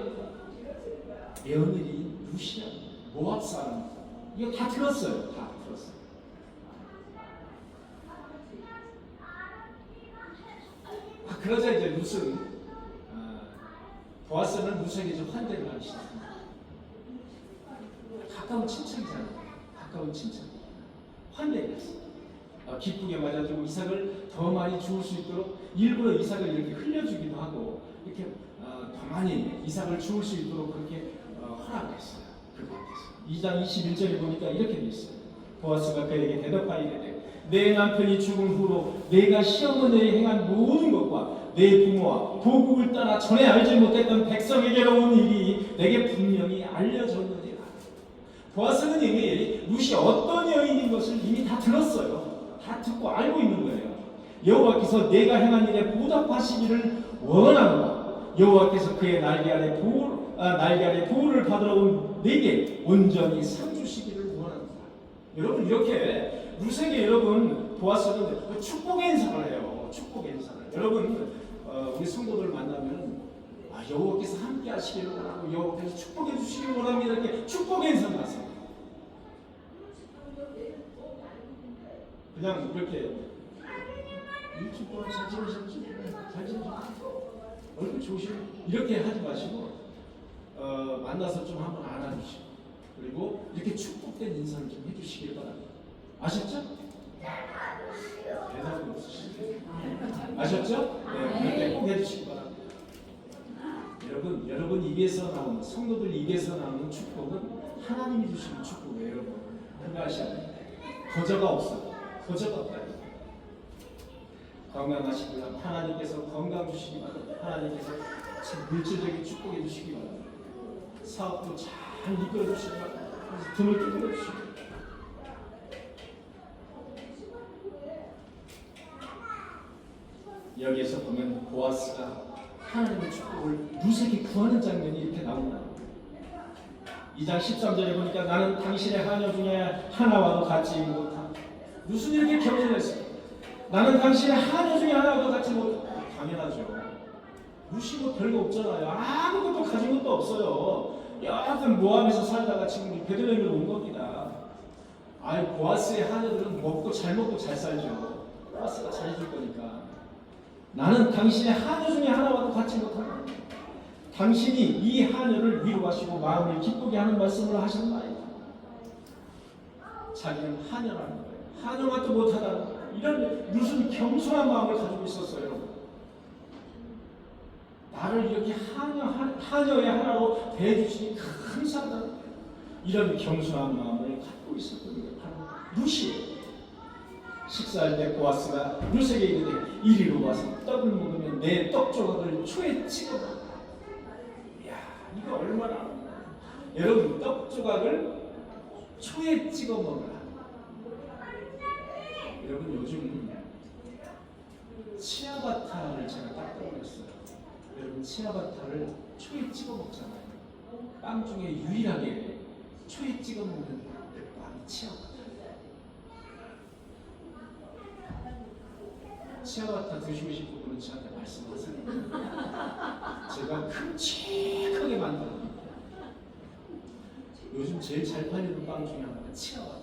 며느리 룻이라는 거예요. 모압 사람. 이거 다 들었어요. 다 들었어요. 그러자 이제 룻은 보아스는 룻에게 좀 환대를 하기 시작합니다. 가까운 친척이잖아요. 가까운 친척. 환대를 했어요. 기쁘게 맞아주고 이삭을 더 많이 주울 수 있도록 일부러 이삭을 이렇게 흘려주기도 하고 이렇게 더 많이 이삭을 주울 수 있도록 그렇게 허락했어요. 그렇게 됐어요. 2장 21절에 보니까 이렇게 되어 있어요. 보아스가 그에게 대답하이되 내 남편이 죽은 후로 내가 시어머니에 행한 모든 것과 내 부모와 도국을 떠나 전에 알지 못했던 백성에게로 온 일이 내게 분명히 알려졌느니라. 보아스는 이미 룻이 어떤 여인인 것을 이미 다 들었어요. 다 듣고 알고 있는 거예요. 여호와께서 내가 행한 일에 보답하시기를 원하노라. 여호와께서 그의 날개 아래 보호를 받으러 온 내게 온전히 상 주시기를 원하노라. 여러분 이렇게 룻에게 여러분 보아스는 축복의 인사를 해요. 축복의 인사를. 여러분 우리 성도들 만나면 여호와께서 함께 하시기를 원하고 여호와께서 축복해 주시기를 원합니다. 이렇게 축복의 인사를 하세요. 그냥 이렇게 유튜브 잘 지내셨지? 잘 지내셨지? 얼굴 좋으시고 이렇게 하지 마시고 만나서 좀 한번 안아주시고 그리고 이렇게 축복된 인사를 좀 해주시길 바랍니다. 아셨죠? 대답이 없으시죠? 아셨죠? 네, 그렇게 꼭 해주시기 바랍니다. 여러분 입에서 나오는 성도들 입에서 나오는 축복은 하나님이 주시는 축복이에요. 여러분 그거 아셔야 돼요. 거저가 없어요. 거저가 없다. 건강하시고요. 하나님께서 건강 주시기 바랍니다. 하나님께서 물질적인 축복해 주시기 바랍니다. 사업도 잘 이끌어 주시기 바랍니다. 등을 두드려 주시기 바랍니다. 여기에서 보면 보아스가 하나님의 축복을 룻에게 구하는 장면이 이렇게 나온다. 2장 13절에 보니까 나는 당신의 하녀 중에 하나와도 같지 못함. 무슨 이렇게 겸손했어요? 나는 당신의 하녀 중에 하나와도 같지 못함. 당연하죠. 루시 뭐 별거 없잖아요. 아무것도 가진 것도 없어요. 여하튼 모압에서 살다가 지금 베들레헴으로 온 겁니다. 아이 보아스의 하녀들은 먹고 잘 살죠. 보아스가 잘해줄 거니까. 나는 당신의 하녀 중에 하나와도 같지 못한다. 당신이 이 하녀를 위로하시고 마음을 기쁘게 하는 말씀을 하시는 말이다. 자기는 하녀라는 거예요. 하녀만도 못하다는 거예요. 이런 무슨 겸손한 마음을 가지고 있었어요. 나를 이렇게 하녀의 하나로 대해주시니 감사하다. 이런 겸손한 마음을 갖고 있었던 게 바로 루시예요. 식사할 때 보아스가 루스에게 이르되 이리로 와서 떡을 먹으면 내 떡 조각을 초에 찍어 먹어. 이야, 이거 얼마나 여러분 떡 조각을 초에 찍어 먹으라. 여러분 요즘 치아바타를 제가 딱 떠올렸어요. 여러분 치아바타를 초에 찍어 먹잖아요. 빵 중에 유일하게 초에 찍어 먹는 빵이 치아바타. 치아바타 드시고 싶은 분은 저한테 말씀하세요. 제가 큼직하게 만들어드립니다. 요즘 제일 잘 팔리는 빵 중에 하나가 치아바타.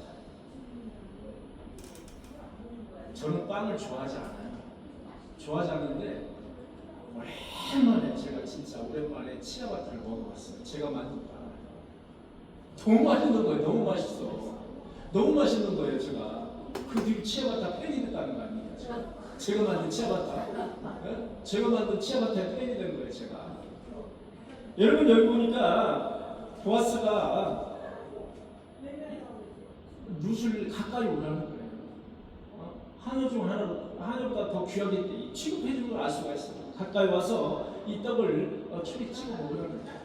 저는 빵을 좋아하지 않아요. 좋아하지 않는데 오랜만에 제가 진짜 오랜만에 치아바타를 먹어봤어요. 제가 만든 빵. 너무 맛있는 거예요. 너무 맛있어. 너무 맛있는 거예요. 제가 그 뒤로 치아바타 팬이 됐다는 거 아니에요. 제가 만든 치아바타. 네? 제가 만든 치아바타의 팬이 된 거예요. 제가. 여러분 여기 보니까 보아스가 룻을 가까이 오라는 거예요. 하녀 중 하나보다 더 귀하게 취급해 주는 걸 알 수가 있어요. 가까이 와서 이 떡을 초에 찍어 먹으라는 거예요.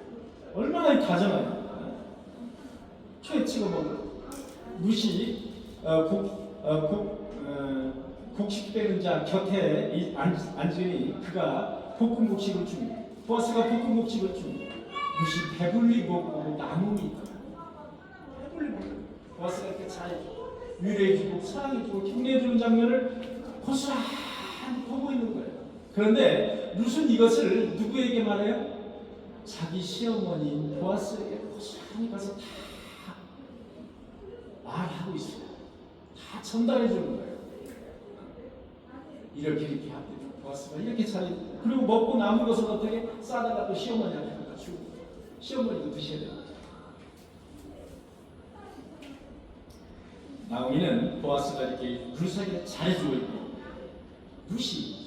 얼마나 다정해요. 초에 찍어 먹으라. 룻이 곡식 빼는 자 곁에 앉으니 그가 볶은 곡식을 주니 보아스가 볶은 곡식을 주니 룻이 배불리 먹고 남음이 있더라. 배불리 먹고 보아스가 이렇게 잘 위로해주고 사랑해주고 격려해주는 장면을 고스란히 보고 있는 거예요. 그런데 룻은 이것을 누구에게 말해요? 자기 시어머니인 보아스에게 고스란히 가서 다 말하고 있어요. 다 전달해 주는 거예요. 이렇게 하고 보아스가 이렇게 잘 그리고 먹고 남은 것을 어떻게 싸다가 또 시어머니한테 갖다 주고 시어머니도 드셔야 돼요. 나오미는 보아스가 이렇게 룻에게 잘해주고 있고 룻이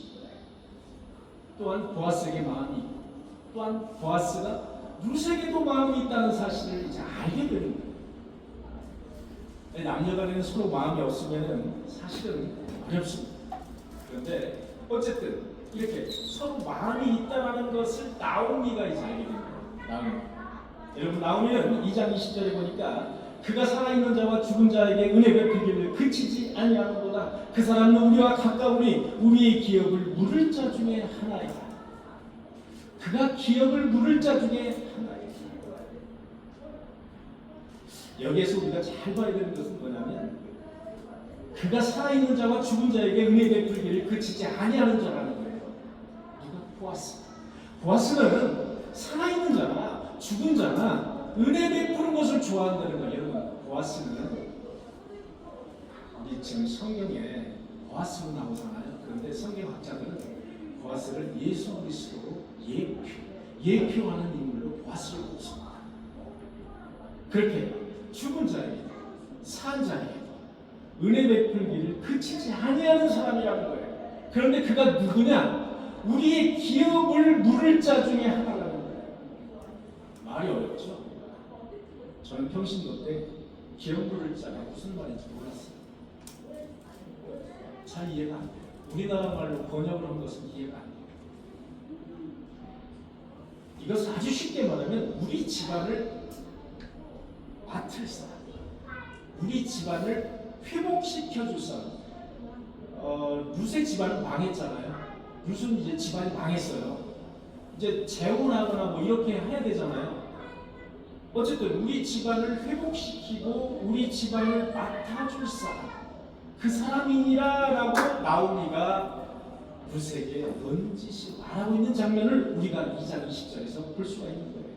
또한 보아스에게 마음이 있고 또한 보아스가 룻에게도 마음이 있다는 사실을 이제 알게 되는 거예요. 남녀간에는 서로 마음이 없으면 사실은 어렵습니다. 그런데 어쨌든 이렇게 서로 마음이 있다는 것을 나오미가 이제 알게 됩니다. 나오미. 여러분 나오미는 2장 20절에 보니까 그가 살아있는 자와 죽은 자에게 은혜 베풀기를 그치지 아니하는도다. 그 사람은 우리와 가까우니 우리의 기업을 물을 자 중에 하나이다. 그가 기업을 물을 자 중에 하나이다. 여기에서 우리가 잘 봐야 되는 것은 뭐냐면 그가 살아있는 자와 죽은 자에게 은혜 베풀기를 그치지 아니하는 자라는 거예요. 누가? 보아스. 보아스는 살아있는 자나 죽은 자나 은혜 베푸는 것을 좋아한다는 거예요. 여러분 보아스는 우리 지금 성경에 보아스로 나오잖아요. 그런데 성경학자들은 보아스를 예수 그리스도로 예표하는 인물로 보아스를 보습니다. 그렇게 죽은 자에게 산 자에게 은혜 베풀기를 그치지 아니하는 사람이라는 거예요. 그런데 그가 누구냐? 우리의 기업을 물을 자 중에 하나라는 거예요. 말이 어렵죠? 저는 평신도 때 기업 물을 자가 무슨 말인지 몰랐어요. 잘 이해가 안 돼요. 우리나라 말로 번역을 한 것은 이해가 안 돼요. 이것을 아주 쉽게 말하면 우리 집안을 맡을 사람, 우리 집안을 회복시켜 줄 사람. 룻의 집안은 망했잖아요. 룻은 이제 집안이 망했어요. 이제 재혼하거나 뭐 이렇게 해야 되잖아요. 어쨌든 우리 집안을 회복시키고 우리 집안을 맡아줄 사람, 그 사람이니라라고 나오미가 룻에게 넌지시 말하고 있는 장면을 우리가 2장 20절에서 볼 수가 있는 거예요.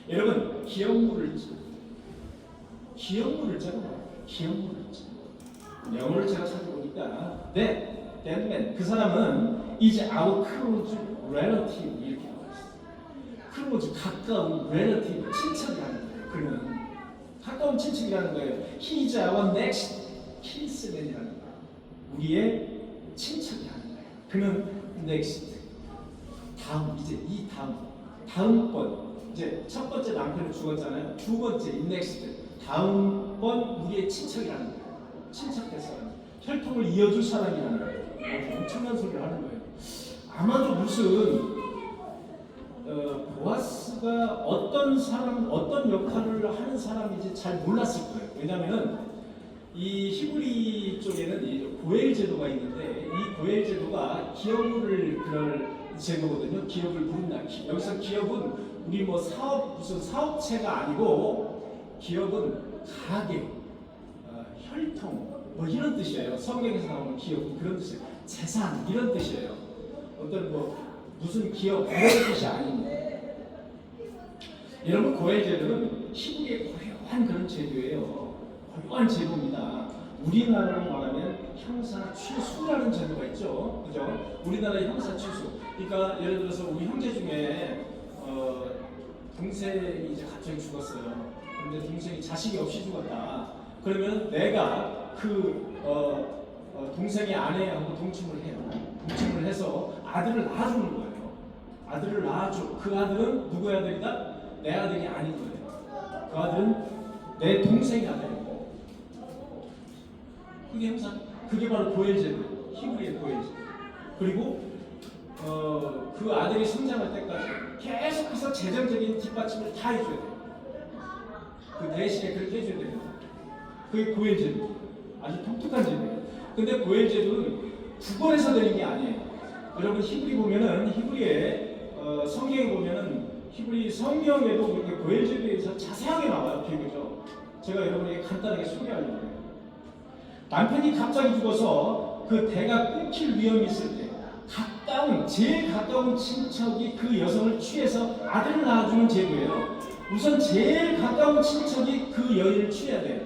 여러분, 기업물을 영어를 제가 찾아보니까 that man, 그 사람은 is our close relative 이렇게 나와 있어요. close, 가까운 relative, 친척이라는 거예요. 그는 가까운 친척이라는 거예요. He is our next kinsman이라는 거예요. 우리의 친척이라는 거예요. 그는 next, 다음, 이제 이 다음번, 이제 첫 번째 남편은 죽었잖아요. 두 번째 next, 다음번 우리의 친척이라는 거예요. 친척될 사람, 혈통을 이어줄 사람이라는 거예요. 엄청난 소리를 하는 거예요. 아마도 무슨 보아스가 어떤 사람, 어떤 역할을 하는 사람인지 잘 몰랐을 거예요. 왜냐하면 이 히브리 쪽에는 고엘 제도가 있는데 이 고엘 제도가 기업을 그럴 제도거든요. 기업을 부른다. 여기서 기업은 우리 뭐 무슨 사업체가 아니고 기업은 가계, 혈통 뭐 이런 뜻이에요. 성경에서 나오는 기업은 그런 뜻이에요. 재산 이런 뜻이에요. 어떤 뭐 무슨 기업 이런 뜻이 아닙니다. 여러분, 고엘 제도는 히브리의 고유한 그런 제도예요. 고유한 제도입니다. 우리나라로 말하면 형사 취수라는 제도가 있죠. 그죠? 우리나라의 형사 취수. 그러니까 예를 들어서 우리 형제 중에 동생이 이제 갑자기 죽었어요. 근데 동생이 자식이 없이 죽었다. 그러면 내가 그 동생의 아내하고 동침을 해요. 동침을 해서 아들을 낳아주는 거예요. 아들을 낳아줘. 그 아들은 누구의 아들이다? 내 아들이 아닌 거예요. 그 아들은 내 동생의 아들이고. 그게 바로 고엘제도, 히브리의 고엘제도. 그리고 그 아들이 성장할 때까지 계속해서 재정적인 뒷받침을 다 해줘야 돼요. 그 대신에 그렇게 해줘야 돼요. 그게 고엘제도. 아주 독특한 제도예요. 근데 고엘제도는 구걸해서 되는 게 아니에요. 여러분, 히브리 보면은, 히브리의 성경에 보면은, 히브리 성경에도 그렇게 고엘제도에 대해서 자세하게 나와요. 비교죠. 제가 여러분에게 간단하게 소개하려고 해요. 남편이 갑자기 죽어서 그 대가 끊길 위험이 있을 때 제일 가까운 친척이 그 여성을 취해서 아들을 낳아주는 제도예요. 우선 제일 가까운 친척이 그 여인을 취해야 돼요.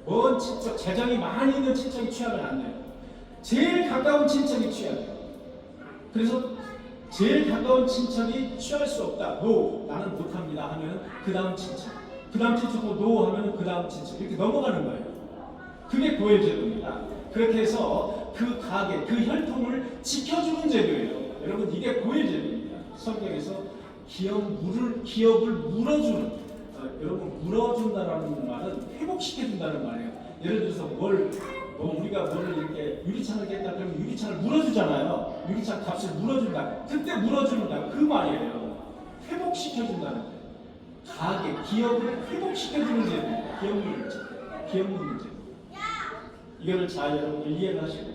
먼 친척, 재정이 많이 있는 친척이 취하면 안 돼요. 제일 가까운 친척이 취해야 돼요. 그래서 제일 가까운 친척이 취할 수 없다. No, 나는 못합니다 하면 그 다음 친척. 그 다음 친척도 no 하면 그 다음 친척. 이렇게 넘어가는 거예요. 그게 고엘 제도입니다. 그렇게 해서 그 가계, 그 혈통을 지켜주는 제도예요. 여러분, 이게 고엘 제도입니다. 성경에서 기업을 물어주는, 여러분, 물어준다라는 말은 회복시켜준다는 말이에요. 예를 들어서 우리가 뭐를 이렇게 유리창을 깼다 그러면 유리창을 물어주잖아요. 유리창 값을 물어준다. 그때 물어주는다. 그 말이에요. 회복시켜준다는 거예요. 가계, 기업을 회복시켜주는 제도입니다. 기업 묻는 제도. 이거를 잘 여러분들 이해를 하시고.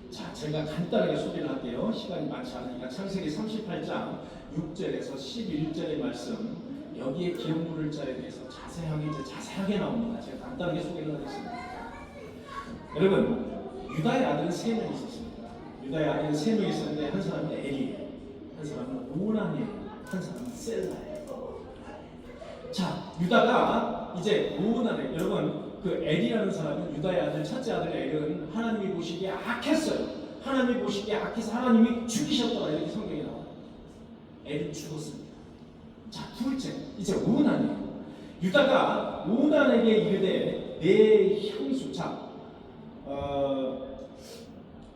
자, 제가 간단하게 소개를 할게요. 시간이 많지 않으니까. 창세기 38장 6절에서 11절의 말씀, 여기에 기업 물을 자에 대해서 자세하게 나옵니다. 제가 간단하게 소개를 하겠습니다. 여러분, 유다의 아들은 3명이 있었습니다. 유다의 아들은 3명이 있었는데 한 사람은 엘이에요, 한 사람은 오난이에요, 한 사람은 셀라예요. 자, 유다가 이제 오난에, 여러분, 그 엘이라는 사람은, 유다의 아들, 첫째 아들 엘은 하나님이 보시기에 악했어요. 하나님이 보시기에 악해서 하나님이 죽이셨더라, 이렇게 성경에 나와요. 엘은 죽었습니다. 자, 둘째, 이제 오난이에요. 유다가 오난에게 이르되 내 형수. 자,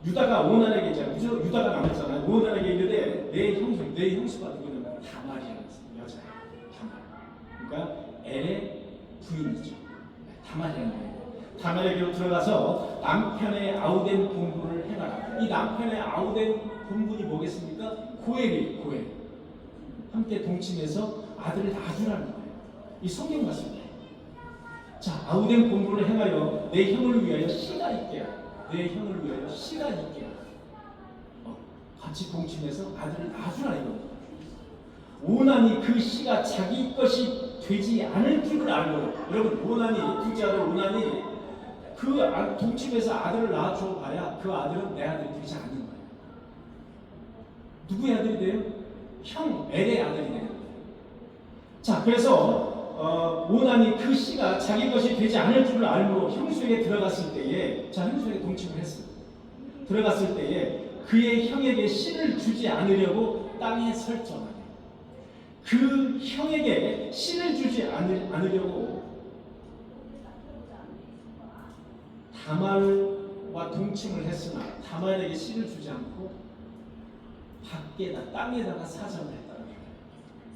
유다가 오난에게, 유다가 남았잖아요. 오난에게 이르되 내 형수가 누구냐면 다말이라는 여자예요. 다말. 그러니까 엘의 부인이죠. 다말이라는 거예요. 다말에게로 들어가서 남편의 아우된 본분을 행하라. 이 남편의 아우된 본분이 뭐겠습니까? 고엘이에요. 고엘. 함께 동침해서 아들을 낳아주라는 거예요. 이 성경 말씀이에요. 자, 아우된 본분을 행하여 내 형을 위하여 씨가 있게 하라. 내 형을 위하여 씨가 있게 하라. 같이 동침해서 아들을 낳아주라 이겁니다. 오난이 그 씨가 자기 것이 되지 않을 줄을 알고, 여러분 오난이, 둘째 아들 오난이 그 동침에서 아들을 낳아줘 봐야 그 아들은 내 아들이 되지 않는 거예요. 누구의 아들이 돼요? 형 엘의 아들이 돼요. 자, 그래서 오난이 그 씨가 자기 것이 되지 않을 줄을 알므로 형수에게 들어갔을 때에, 자, 형수에게 동침을 했어요. 들어갔을 때에 그의 형에게 씨를 주지 않으려고 땅에 설정하네. 그 형에게 씨를 주지 않으려고 다말과 동침을 했으나 다말에게 씨를 주지 않고 밖에다, 땅에다가 사정을 했다는 거예요.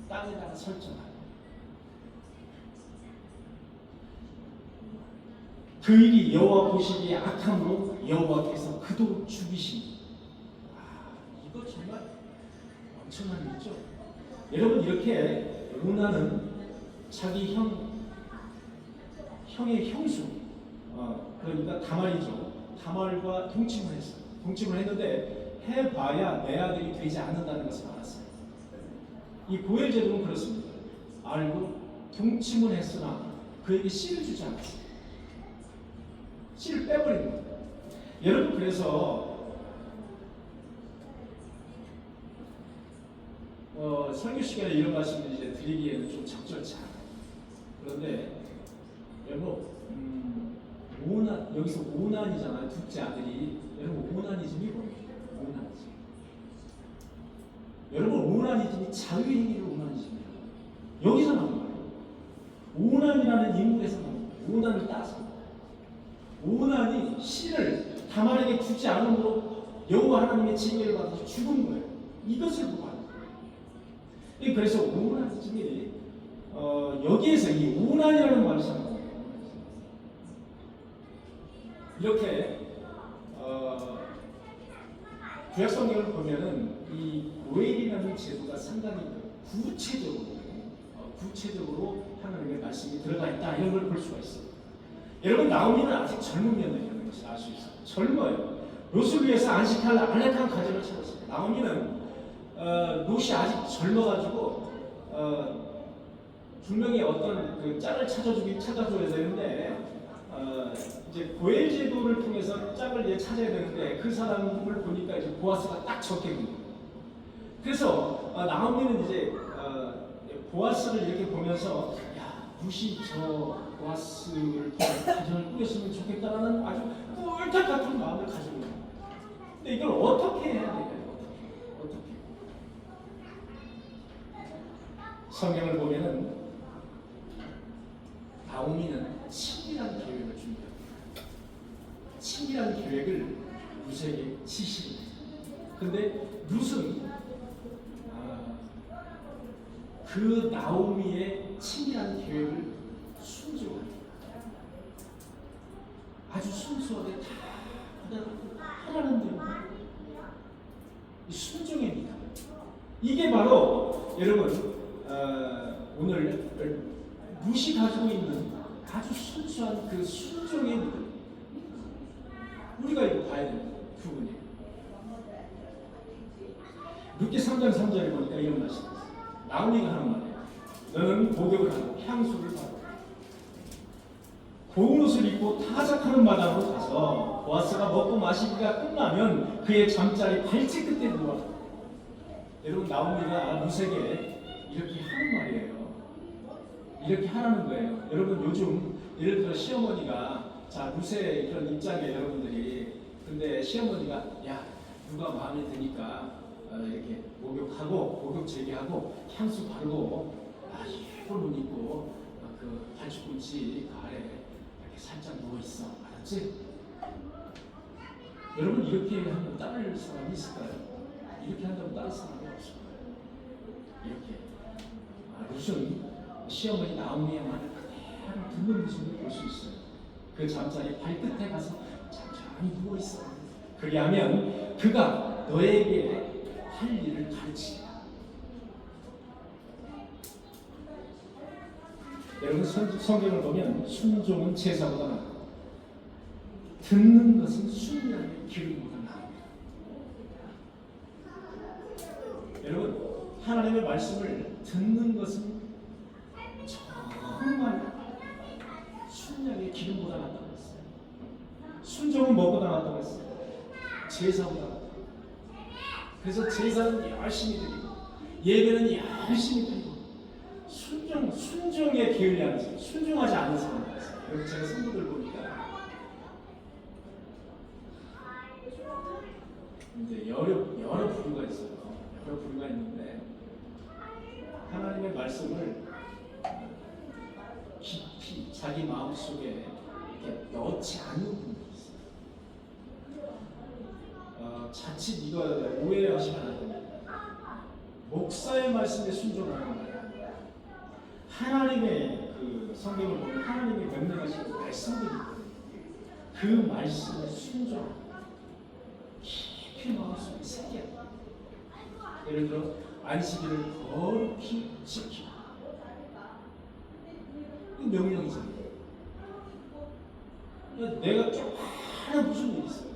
땅에다가 설정하네. 그 일이 여호와 보시기에 악함으로 여호와께서 그도 죽이시니. 이거 정말 엄청난 일이죠. 여러분, 이렇게 오난은 자기 형의 형수, 그러니까 다말이죠. 다말과 동침을 했어요. 동침을 했는데 해봐야 내 아들이 되지 않는다는 것을 알았어요. 이 고엘 제도는 그렇습니다. 알고 동침을 했으나 그에게 씨를 주지 않았어요. 씨를 빼버린 겁니다. 여러분, 그래서 설교 시간에 이런 말씀을 이제 드리기에는 좀 적절치 않아요. 그런데 여러분, 여기서 오난이잖아요. 둘째 아들이. 여러분, 오나니즘이 뭐예요? 오나니즘. 여러분, 오나니즘이 자유행위를 오나니즘이에요. 여기서 나온 거예요. 오난이라는 인물에서 나온 거예요. 오난을 따서. 오난이 씨를 다말에게 주지 않으므로 여호와 하나님의 징계를 받아서 죽은 거예요. 이것을 보고 하는 거예요. 그래서 오나니즘이 여기에서 이 오난이라는 말을 쓰는 거예요. 이렇게 구약 성경을 보면은 이 고엘이라는 제도가 상당히 구체적으로 하나님의 말씀이 들어가 있다, 이런 걸 볼 수가 있어요. 여러분, 나오미는 아직 젊은 며느리라는 것을 알 수 있어요. 젊어요. 롯을 위해서 안식할 안락한 가정을 찾았어요. 나오미는 롯이 아직 젊어가지고 분명히 어떤 그 짝을 찾아줘야 되는데 이제 고엘 제도를 통해서 짝을 이제 찾아야 되는데 그 사람을 보니까 이제 보아스가 딱 적게 보는 거예요. 그래서 나오미는 이제 보아스를 이렇게 보면서, 야, 룻이 저 보아스를 통해 가정을 꾸렸으면 좋겠다라는 아주 꿀떡 같은 마음을 가지고 있는 거예요. 근데 이걸 어떻게 해야 될까요? 어떻게? 성경을 보면은 나오미는 친밀한 계획을 준비합니다. 친밀한 계획을 룻에게 지시합니다. 근데 룻은 그 나오미의 친밀한 계획을 순종합니다. 아주 순수하게 다 하라는 대로 순종의 믿음. 이게 바로 여러분 오늘 룻이 가지고 있는 아주 순수한 그 순종의 믿음. 우리가 이거 봐야 됩니다. 부분이. 룻기 3장 3절에 보니까 이런 말씀이 있어요. 나오미가 하는 말이에요. 너는 목욕을 하고 향수를 바르고 고운 옷을 입고 타작하는 마당으로 가서 보아스가 먹고 마시기가 끝나면 그의 잠자리 발치 끝에 누워. 여러분, 나오미가 룻에게 이렇게 하는 말이에요. 이렇게 하라는 거예요. 여러분, 요즘 예를 들어 시어머니가, 자, 룻의 그런 입장에 여러분들이, 근데 시어머니가, 야, 누가 마음에 드니까 이렇게 목욕 제기하고 향수 바르고 예쁜 옷 입고 그 발주꿈치 그 아래 이렇게 살짝 누워 있어, 알았지? 여러분, 이렇게 하면 따를 사람이 있을까요? 이렇게 한다면 따를 사람이 없을 거예요. 이렇게 룻은 시어머니 나오미의 말을 그대로 듣는 모습을 볼 수 있어요. 그 잠자리 발끝에 가서 잠잠히 누워 있어. 그리하면 그가 너에게 할 일을 가르치리라. 여러분, 성경을 보면 순종은 제사보다 나아요. 듣는 것은 순리하게 기름보다 나아요. 여러분, 하나님의 말씀을 듣는 것은 정말 순양의 기름보다 낫다고 했어요. 순종은 뭐보다 낫다고 했어요? 제사보다 낫다고. 그래서 제사는 열심히 드리고 예배는 열심히 드리고 순종에 게을리하는 사람, 순종하지 않는 사람이 있어요. 여러분 제가 성도들 보니까 이제 여러 부류가 있어요. 여러 부류가 있는데 하나님의 말씀을 깊이 자기 마음속에 이렇게 넣지 않는 분들이 있어요. 자칫 이거 오해하시면 안 됩니다. 목사의 말씀에 순종하는 거예요. 하나님의 그 성경을 보면 하나님이 명령하신 말씀들이 있거든요. 그 말씀에 순종하는 깊이 마음속에 새겨. 예를 들어 안식일을 거룩히 지키고 이 명령이잖아요. 내가 조그마한 무슨 일이 있어요.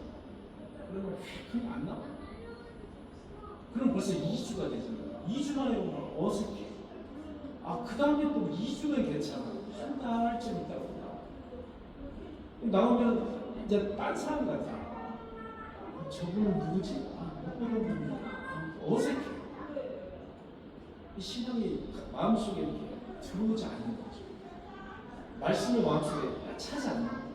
그러면 그냥 안 나와. 그럼 벌써 2주가 되잖아요. 2주 만에 오면 어색해. 그 다음에 또 2주면 괜찮아. 한 달쯤 있다가 나오면 이제 딴 사람 같아. 저분은 누구지? 못 보던 분이야. 어색해. 이 신앙이 마음속에 이렇게 들어오지 않는 거죠. 말씀을 마음속에 차지 않는 거예요.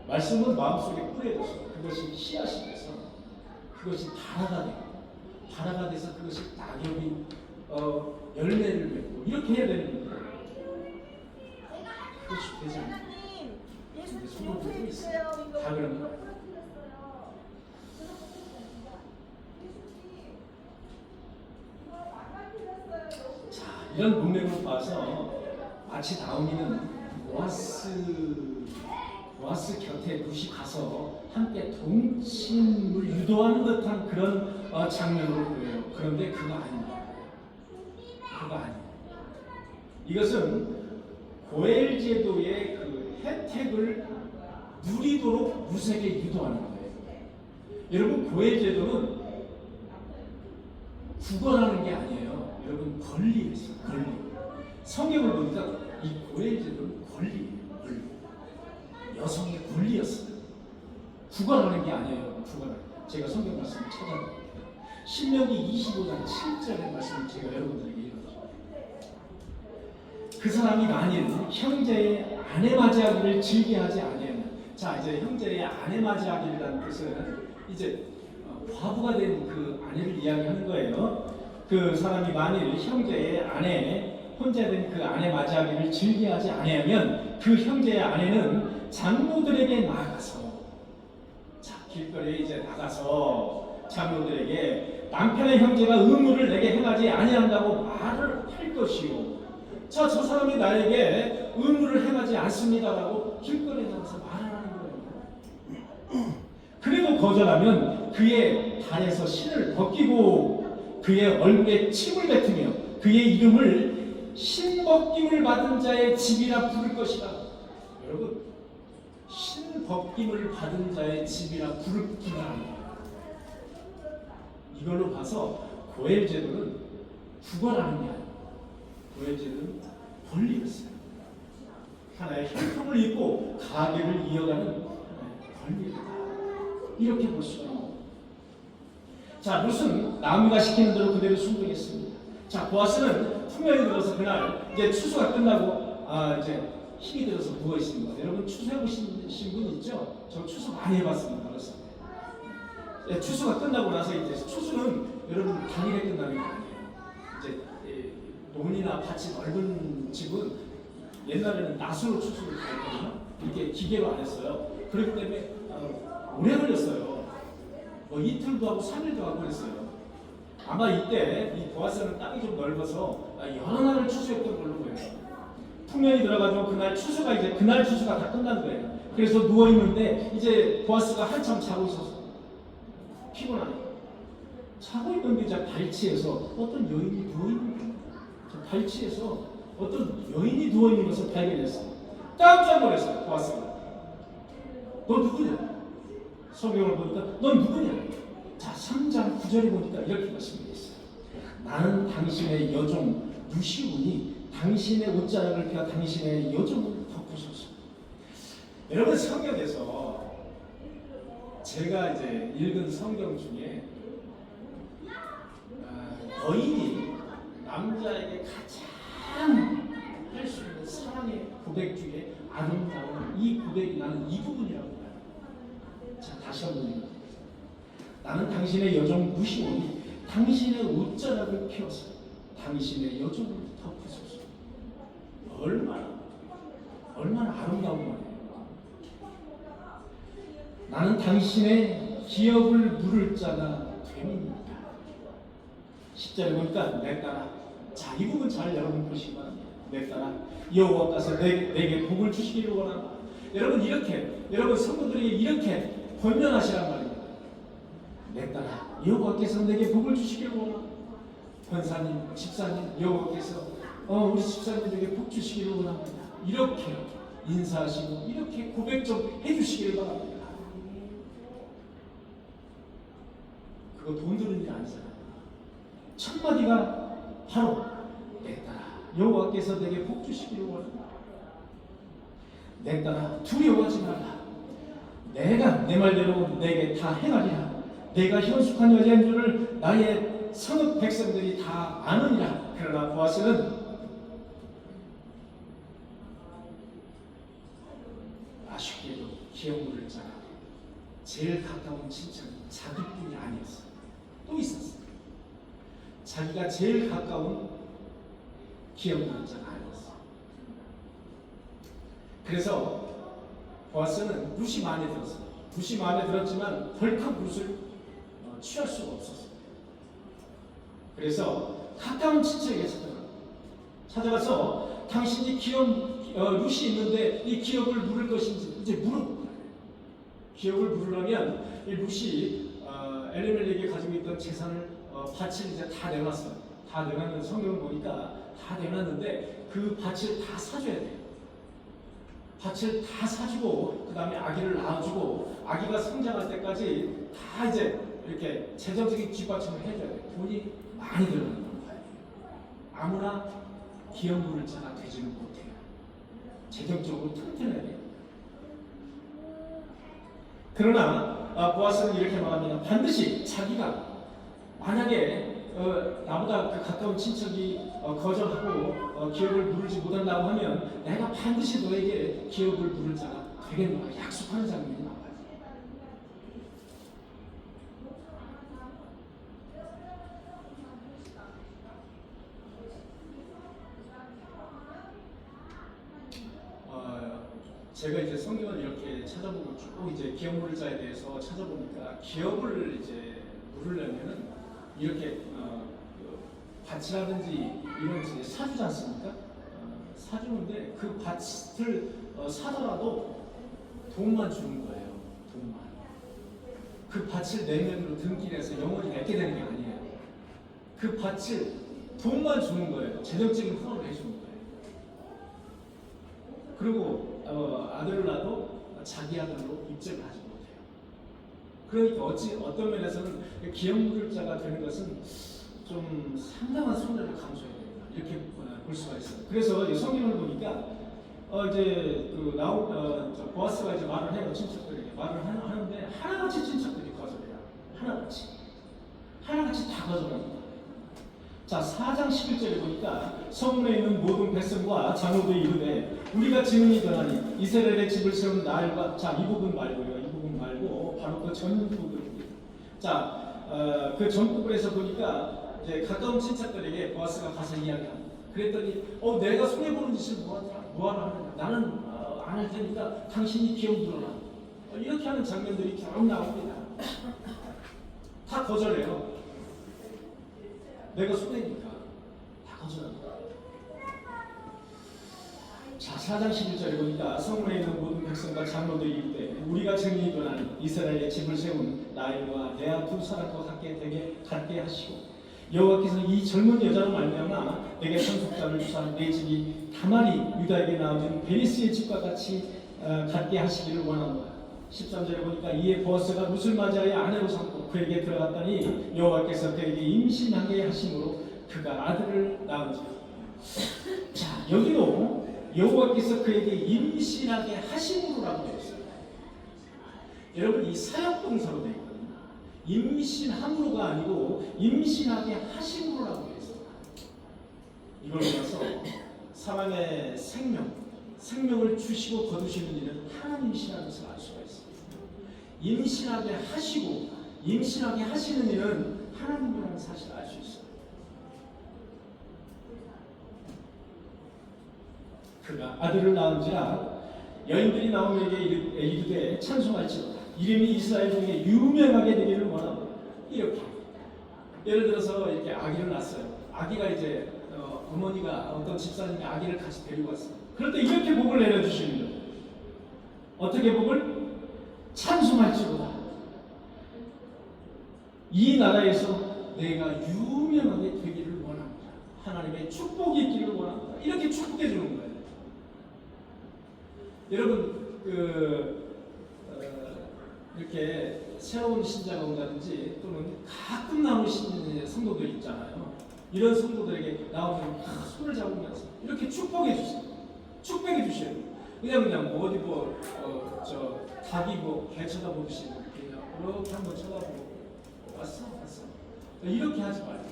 말씀은 마음속에 뿌려져서 그것이 씨앗이 돼서 그것이 발화가 돼서 그것이 낙엽이 열매를 맺고 이렇게 해야 되는 거예요. 그것이 되지 않아요. 근데 소문들도 있어요. 다 그런 거예요. 자, 이런 문맥을 봐서 마치 나오미는 보아스 곁에 룻이 가서 함께 동침을 유도하는 듯한 그런 장면으로 보여요. 그런데 그거 아닙니다. 그거 아니에요. 이것은 고엘 제도의 그 혜택을 누리도록 룻에게 유도하는 거예요. 여러분 고엘 제도는 구걸하는 게 아니에요. 여러분 권리였어요. 권리. 성경을 보니까 이 고엘 제도는 권리예요. 여성의 권리였어요. 구걸하는 게 아니에요. 제가 성경 말씀을 찾아볼게요. 신명기 25장 7절의 말씀을 제가 여러분들에게 읽어드릴게요. 그 사람이 만일 형제의 아내 맞이하기를 즐겨하지 아니하면, 자 이제 형제의 아내 맞이하기라는 뜻은 이제 과부가 된 그 아내를 이야기하는 거예요. 그 사람이 만일 형제의 아내, 혼자 된 그 아내 맞이하기를 즐겨하지 아니하면 그 형제의 아내는 장로들에게 나가서, 자 길거리에 이제 나가서 장로들에게 남편의 형제가 의무를 내게 행하지 아니한다고 말을 할 것이요. 자, 저 사람이 나에게 의무를 행하지 않습니다라고 길거리에 나가서 말을 하는 거예요. 그리고 거절하면 그의 발에서 신을 벗기고 그의 얼굴에 침을 뱉으며 그의 이름을 신벗김을 받은 자의 집이라 부를 것이다. 여러분, 신벗김을 받은 자의 집이라 부르기만 합니다. 이걸로 봐서 고엘 제도는 구걸하는 게 아니에요. 고엘 제도는 권리였어요. 하나의 혈통을 입고 가계를 이어가는 권리다. 이렇게 볼 수가 있는 거예요. 자, 룻은 나무가 시키는 대로 그대로 순종했습니다. 자, 보아스는 투명이 들어서 그날 이제 추수가 끝나고 이제 힘이 들어서 누워 있습니다. 여러분 추수해 보신 분 있죠? 저 추수 많이 해봤습니다. 그래서 추수가 끝나고 나서 이제 추수는 여러분 당일에 끝나는 게 아니에요. 이제 논이나 밭이 넓은 집은 옛날에는 낫으로 추수를 했거든요. 이렇게 기계로 안 했어요. 그렇기 때문에 오래 걸렸어요. 뭐 이틀도 하고 3일도 하고 그랬어요. 아마 이때 이 보아스는 땅이 좀 넓어서 여러 날을 추수했던 걸로 보여요. 풍년이 들어가지고 그날 추수가 다 끝난 거예요. 그래서 누워 있는데 이제 보아스가 한참 자고 있어서 피곤하네. 자고 있는데 이제 발치에서 어떤 여인이 누워 있는 거예요. 발치에서 어떤 여인이 누워 있는 것을 발견했어요. 깜짝 놀랐어요. 보아스가. 너 누구냐? 성경을 보니까 넌 누구냐? 자, 3장 9절에 보니까 이렇게 말씀이 있어요. 나는 당신의 여종 루시오니 당신의 옷자락을 펴 당신의 여종을 덮으소서. 여러분, 성경에서 제가 이제 읽은 성경 중에 여인이 남자에게 가장 할 수 있는 사랑의 고백 중에 아름다운 이 고백이 나는 이 부분이라고 봐요. 자, 다시 한번 읽어볼게요. 나는 당신의 여종 루시오니 당신의 옷자락을 펴서 당신의 여종을 덮으소서. 얼마나 아름다운 말이에요. 나는 당신의 기업을 물을 자가 됨이니까. 10절에 보니까 내 딸아, 자, 이 부분 잘 여러분 보시기 바랍니다. 내 딸아, 여호와께서 내게 복을 주시기를 원한다. 여러분, 이렇게 여러분 성도들에게 이렇게 권면하시란 말입니다. 내 딸아, 여호와께서 내게 복을 주시기를 원한다. 권사님, 집사님, 여호와께서 우리 집사님에게 복 주시기를 원합니다. 이렇게 인사하시고 이렇게 고백 좀 해주시기를 바랍니다. 그거 돈 드는 일 아니잖아요. 첫 마디가 바로 내 딸아, 여호와께서 내게 복 주시기를 원한다. 내 딸아, 두려워하지 말라. 내가 내 말대로 내게 다 행하리라. 내가 현숙한 여자인 줄을 나의 성읍 백성들이 다 아느니라. 그러나 보아스는 아쉽게도 기업물을 자가 제일 가까운 친척이 자기뿐이 아니었어요. 또 있었어요. 자기가 제일 가까운 기업물을 자가 아니었어요. 그래서 보아스는 룻이 마음에 들었어요. 룻이 마음에 들었지만 덜컥 룻을 취할 수가 없었어요. 그래서 가까운 친척에게 찾아가서 당신이 룻이 있는데 이 기업을 물을 것인지 이제 물어보고 기업을 물으려면 이 룻이 엘리멜렉이 가지고 있던 재산을 밭을 이제 다 내놨어요. 다 내놨는데 성경을 보니까 다 내놨는데 그 밭을 다 사줘야 돼요. 밭을 다 사주고 그 다음에 아기를 낳아주고 아기가 성장할 때까지 다 이제 이렇게 재정적인 뒷받침을 해줘야 돼요. 돈이 많이 들어가는 거예요. 아무나 기업물을 자가 되지는 못해요. 재정적으로 튼튼해야 돼요. 그러나 보아스는 이렇게 말합니다. 반드시 자기가 만약에 나보다 그 가까운 친척이 거절하고 기업을 물지 못한다고 하면 내가 반드시 너에게 기업을 물을 자가 되겠노라 약속하는 장면이 나와요. 제가 이제 성경을 이렇게 찾아보고 쭉 이제 기업 물을 자에 대해서 찾아보니까 기업을 이제 물으려면은 이렇게 밭이라든지 이런 이제 사주지 않습니까? 사주는데 그 밭을 사더라도 돈만 주는 거예요. 돈만. 그 밭을 내면으로 등기해서 영원히 맺게 되는 게 아니에요. 그 밭을 돈만 주는 거예요. 재정적인 후원을 해주는 거예요. 그리고 아들을 낳아도 자기 아들로 입증을 하지 못해요. 그러니까 어떤 면에서는 기업물자가 되는 것은 좀 상당한 손해를 감수해야 된다. 이렇게 볼 수가 있어요. 그래서 성경을 보니까 이제 보아스가 이제 말을 해요. 친척들에게 말을 하는데 하나같이 친척들이 거절해요. 하나같이 다 거절합니다. 자, 4장 11절에 보니까 성문에 있는 모든 백성과 장로들이 이르되 우리가 증인이 되나니 이스라엘의 집을 세운 날과 자, 이 부분 말고요. 이 부분 말고 바로 그 전부분입니다. 자, 그 전부분에서 보니까 이제 가까운 친척들에게 보아스가 가서 이야기합니다. 그랬더니 내가 손해보는 짓을 뭐하라 하느냐. 나는 안 할 테니까 당신이 기업 물어라. 이렇게 하는 장면들이 쭉 나옵니다. 다 거절해요. 내가 손해니까 다 거절합니다. 자, 4장 11절에 보니까 성문에 있는 모든 백성과 장로들이 이르되 우리가 증인이 되나니 이스라엘의 집을 세운 라헬과 레아 두 사람과 같게 하시고 여호와께서 이 젊은 여자로 말미암아 내게 상속자를 주사 내 집이 다말이 유다에게 낳은 베리스의 집과 같게 하시기를 원하노라. 13절에 보니까 이에 보아스가 룻을 맞이하여 아내로 삼고 그에게 들어갔더니 여호와께서 그에게 임신하게 하심으로 그가 아들을 낳은지라. 자, 여기도 여호와께서 그에게 임신하게 하심으로라고 되어 있어요. 여러분, 이 사역동사로 되어 있거든요. 임신함으로가 아니고 임신하게 하심으로라고 되어 있어요. 이걸 보면서 사람의 생명을 주시고 거두시는 이는 하나님이시라는 것을 알 수가 있습니다. 임신하게 하시고 임신하게 하시는 이는 하나님이라는 사실을 알 수 있어요. 그가 아들을 낳은지라 여인들이 나오미에게 이르되 찬송할지로다. 이름이 이스라엘 중에 유명하게 되기를 원하고. 이렇게 예를 들어서 이렇게 아기를 낳았어요. 아기가 이제 어머니가 어떤 집사님이 아기를 같이 데리고 왔어요. 그럴 때 이렇게 복을 내려주시는 거예요. 어떻게 복을? 찬송할지로다. 이 나라에서 내가 유명하게 되기를 원합니다. 하나님의 축복이 있기를 원합니다. 이렇게 축복해 주는 거예요. 여러분, 이렇게 새로운 신자가 온다든지 또는 가끔 나오신 성도들 있잖아요. 이런 성도들에게 나오면 손을 잡으면서 이렇게 축복해 주세요. 축복해 주셔요. 그냥 어디 닭이 개 쳐다보듯이 그냥 이렇게 한번 쳐다보고 왔어. 이렇게 하지 말아요.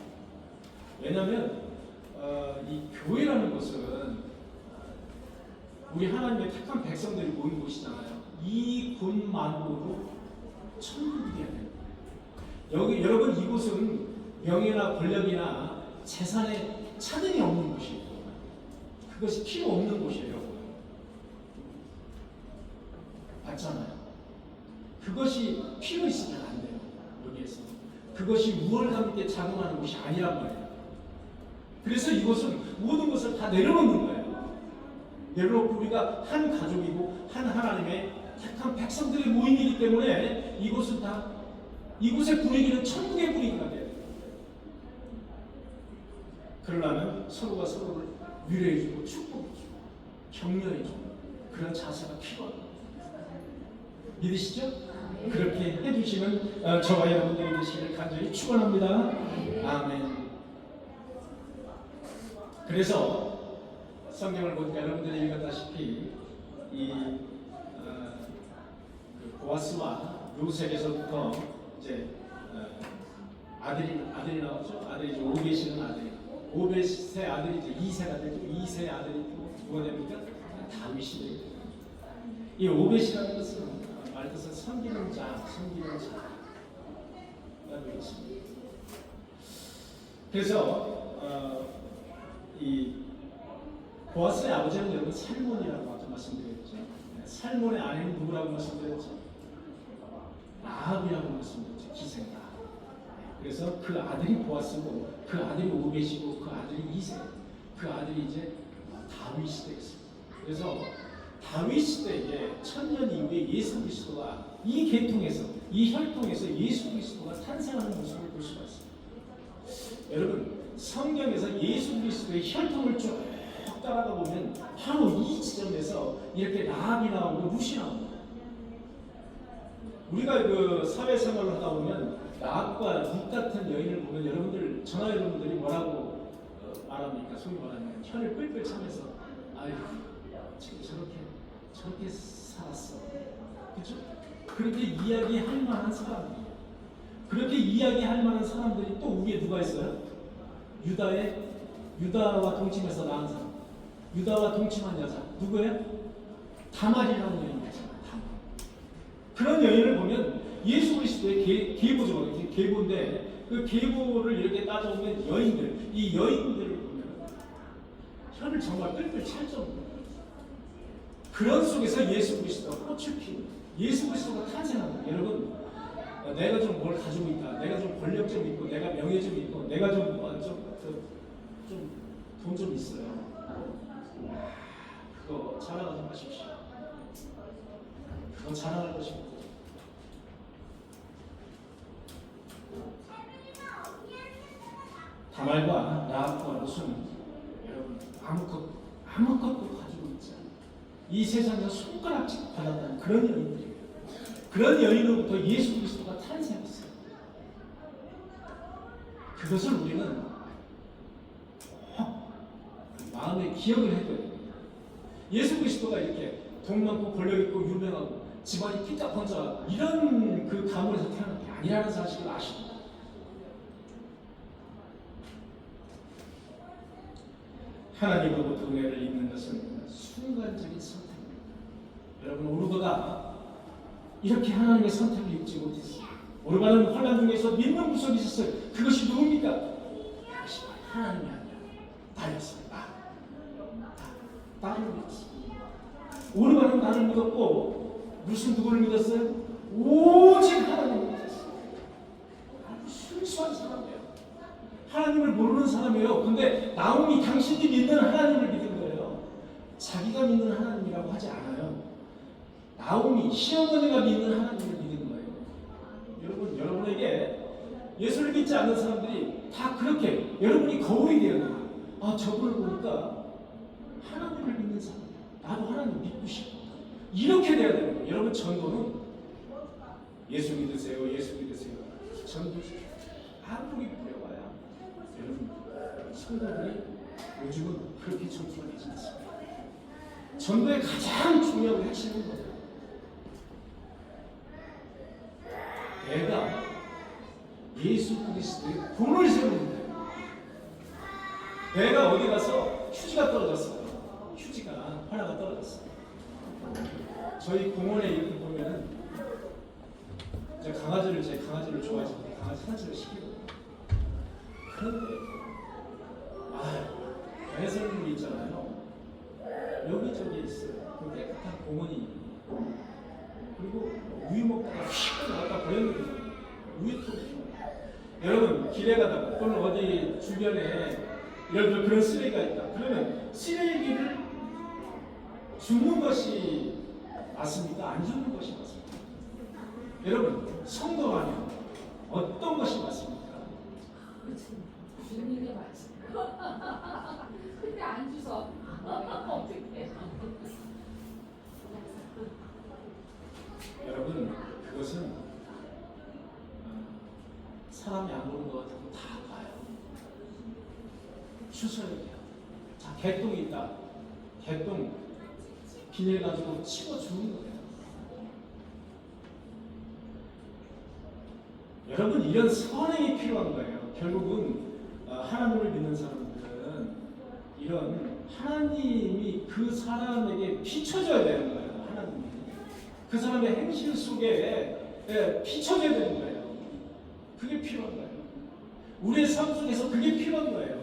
왜냐하면 이 교회라는 것은 우리 하나님의 택한 백성들이 모인 곳이잖아요. 이 곳만으로도 천국이 돼야 돼요. 여러분, 이곳은 명예나 권력이나 재산에 차등이 없는 곳이에요. 그것이 필요 없는 곳이에요. 여러분. 맞잖아요. 그것이 필요 있으면 안 돼요. 여기에서. 그것이 우월감 있게 작용하는 곳이 아니란 말이에요. 그래서 이곳은 모든 것을 다 내려놓는 거예요. 내려놓고 우리가 한 가족이고 한 하나님의 택한 백성들의 모임이기 때문에 이곳은 다 이곳의 분위기는 천국의 분위기가 돼요. 그러려면 서로가 서로를 위로해주고 축복해주고 격려해주고 그런 자세가 필요합니다. 믿으시죠? 그렇게 해주시는 저와 여러분들이 되시기를 간절히 축원합니다. 아멘. 그래서 성경을 보니까 여러분들이 읽었다시피 이 보아스와 요셉에서부터 이제 아들이 나왔죠. 아들이 이제 오벳이라는 아들이. 오벳의 아들이 이제 이새가 되죠. 이새의 아들이 누가 됩니까? 다윗이 되죠. 이 오벳이라는 것은 말 뜻은 섬기는 자라고 있습니다. 그래서 이 보아스의 아버지는 여러분 살몬이라고 아까 말씀드렸죠. 살몬의 아내는 누구라고 말씀드렸죠? 라합이라고 말씀드렸죠. 기생라. 그래서 그 아들이 보아스고 그 아들이 오벳이고 그 아들이 이새, 그 아들이 이제 다윗이 되겠습니다. 그래서 다윗 시대에 1000년 이후에 예수 그리스도가 이 계통에서 이 혈통에서 예수 그리스도가 탄생하는 모습을 볼 수가 있습니다. 여러분, 성경에서 예수 그리스도의 혈통을 쭉 따라가 보면 바로 이 지점에서 이렇게 라합이 나오고 룻이 나옵니다. 우리가 그 사회생활을 하다 보면 라합과 룻 같은 여인을 보면 여러분들, 저나 여러분들이 뭐라고 말합니까? 소위 말하면 혀를 끌끌 차면서 아이고 저렇게 살았어. 그렇죠? 그렇게 이야기할 만한 사람들이에요. 그렇게 이야기할 만한 사람들이 또 위에 누가 있어요? 유다와 동침해서 낳은 사람. 유다와 동침한 여자. 누구예요? 다말이라는 여인이잖아요. 다말. 그런 여인을 보면 예수 그리스도의 계보죠. 계보인데 그 계보를 이렇게 따져보면 이 여인들을 보면 혀를 정말 끌끌 찰 정도로 그런 속에서 예수 그리스도가 꽃을 피우고 예수 그리스도가 탄생합니다. 여러분, 내가 좀 뭘 가지고 있다, 내가 좀 권력 좀 있고, 내가 명예 좀 있고, 내가 좀 돈 좀 있어요. 그거 자랑하지 마십시오. 그건 자랑할 것입니다. 다말과 라합과 룻은 여러분 아무것도 가지고 있지 않아요. 이 세상에서 손가락질 받았다는 그런 여인들이에요. 그런 여인으로부터 예수 그리스도가 탄생했어요. 그것을 우리는 마음에 기억을 해둬야 됩니다. 예수 그리스도가 이렇게 돈 많고 권력 있고 유명하고 집안이 삐딱번쩍 이런 그 가문에서 태어난 게 아니라는 사실을 아십니다. 하나님으로부터 은혜를 입는 것은 순간적인 선택입니다. 여러분, 오르바가 이렇게 하나님의 선택을 입지 못했어요. 오르바는 혼란 중에서 믿는 구석이 있었어요. 그것이 누굽니까? 그것이 하나님이 아니라 나였어요. 나를 믿었어요. 오르바는 나를 믿었고 무슨 누구를 믿었어요? 오직 하나님을 믿었어요. 아주 순수한 사람이에요. 하나님을 모르는 사람이에요. 근데 나오미 당신이 믿는 하나님을 믿은 거예요. 자기가 믿는 하나님이라고 하지 않아요. 나오미 시어머니가 믿는 하나님을 믿은 거예요. 여러분, 여러분에게 예수를 믿지 않는 사람들이 다 그렇게 여러분이 거울이 되어야 돼요. 아, 저분을 보니까 하나님을 믿는 사람, 나도 하나님 믿고 싶다. 이렇게 돼야 되는 거예요. 여러분, 전도는 예수 믿으세요, 예수 믿으세요. 전도 아무리 뿌려봐야 여러분, 성도들이 요즘은 그렇게 전도가 되지 않습니다. 전도의 가장 중요한 핵심은 뭐예요? 내가 예수 그리스도의 본을 세우는 거예요. 내가 어디 가서 휴지가 떨어졌어요. 휴지가 하나가 떨어졌어요. 저희 공원에 이렇게 보면은 제 강아지를 좋아해서 강아지 산책을 시키거든요. 그런데 배설물이 있잖아요. 여기저기 있어요. 그 깨끗한 공원이. 그리고 우유 먹다가 휙 나갔다 버렸는데 우유통이. 여러분, 길에 가다가 또는 어디 주변에 예를 들어 그런 쓰레기가 있다. 그러면 쓰레기를 줍는 것이 맞습니까? 안 줍는 것이 맞습니까? 여러분, 성도라면 어떤 것이 맞습니까? 주는 게 맞지. 근데 안 주서 어떻게? 여러분, 그것은 사람이 안 보는 것 같아도 다 봐요. 주셔야 돼요. 자, 개똥이 있다. 개똥 비닐 가지고 치워 주는 거예요. 여러분, 이런 선행이 필요한 거예요. 결국은 하나님을 믿는 사람들은 이런 하나님이 그 사람에게 비춰져야 되는 거예요. 하나님이 그 사람의 행실 속에 비춰져야 되는 거예요. 그게 필요한 거예요. 우리의 삶 속에서 그게 필요한 거예요.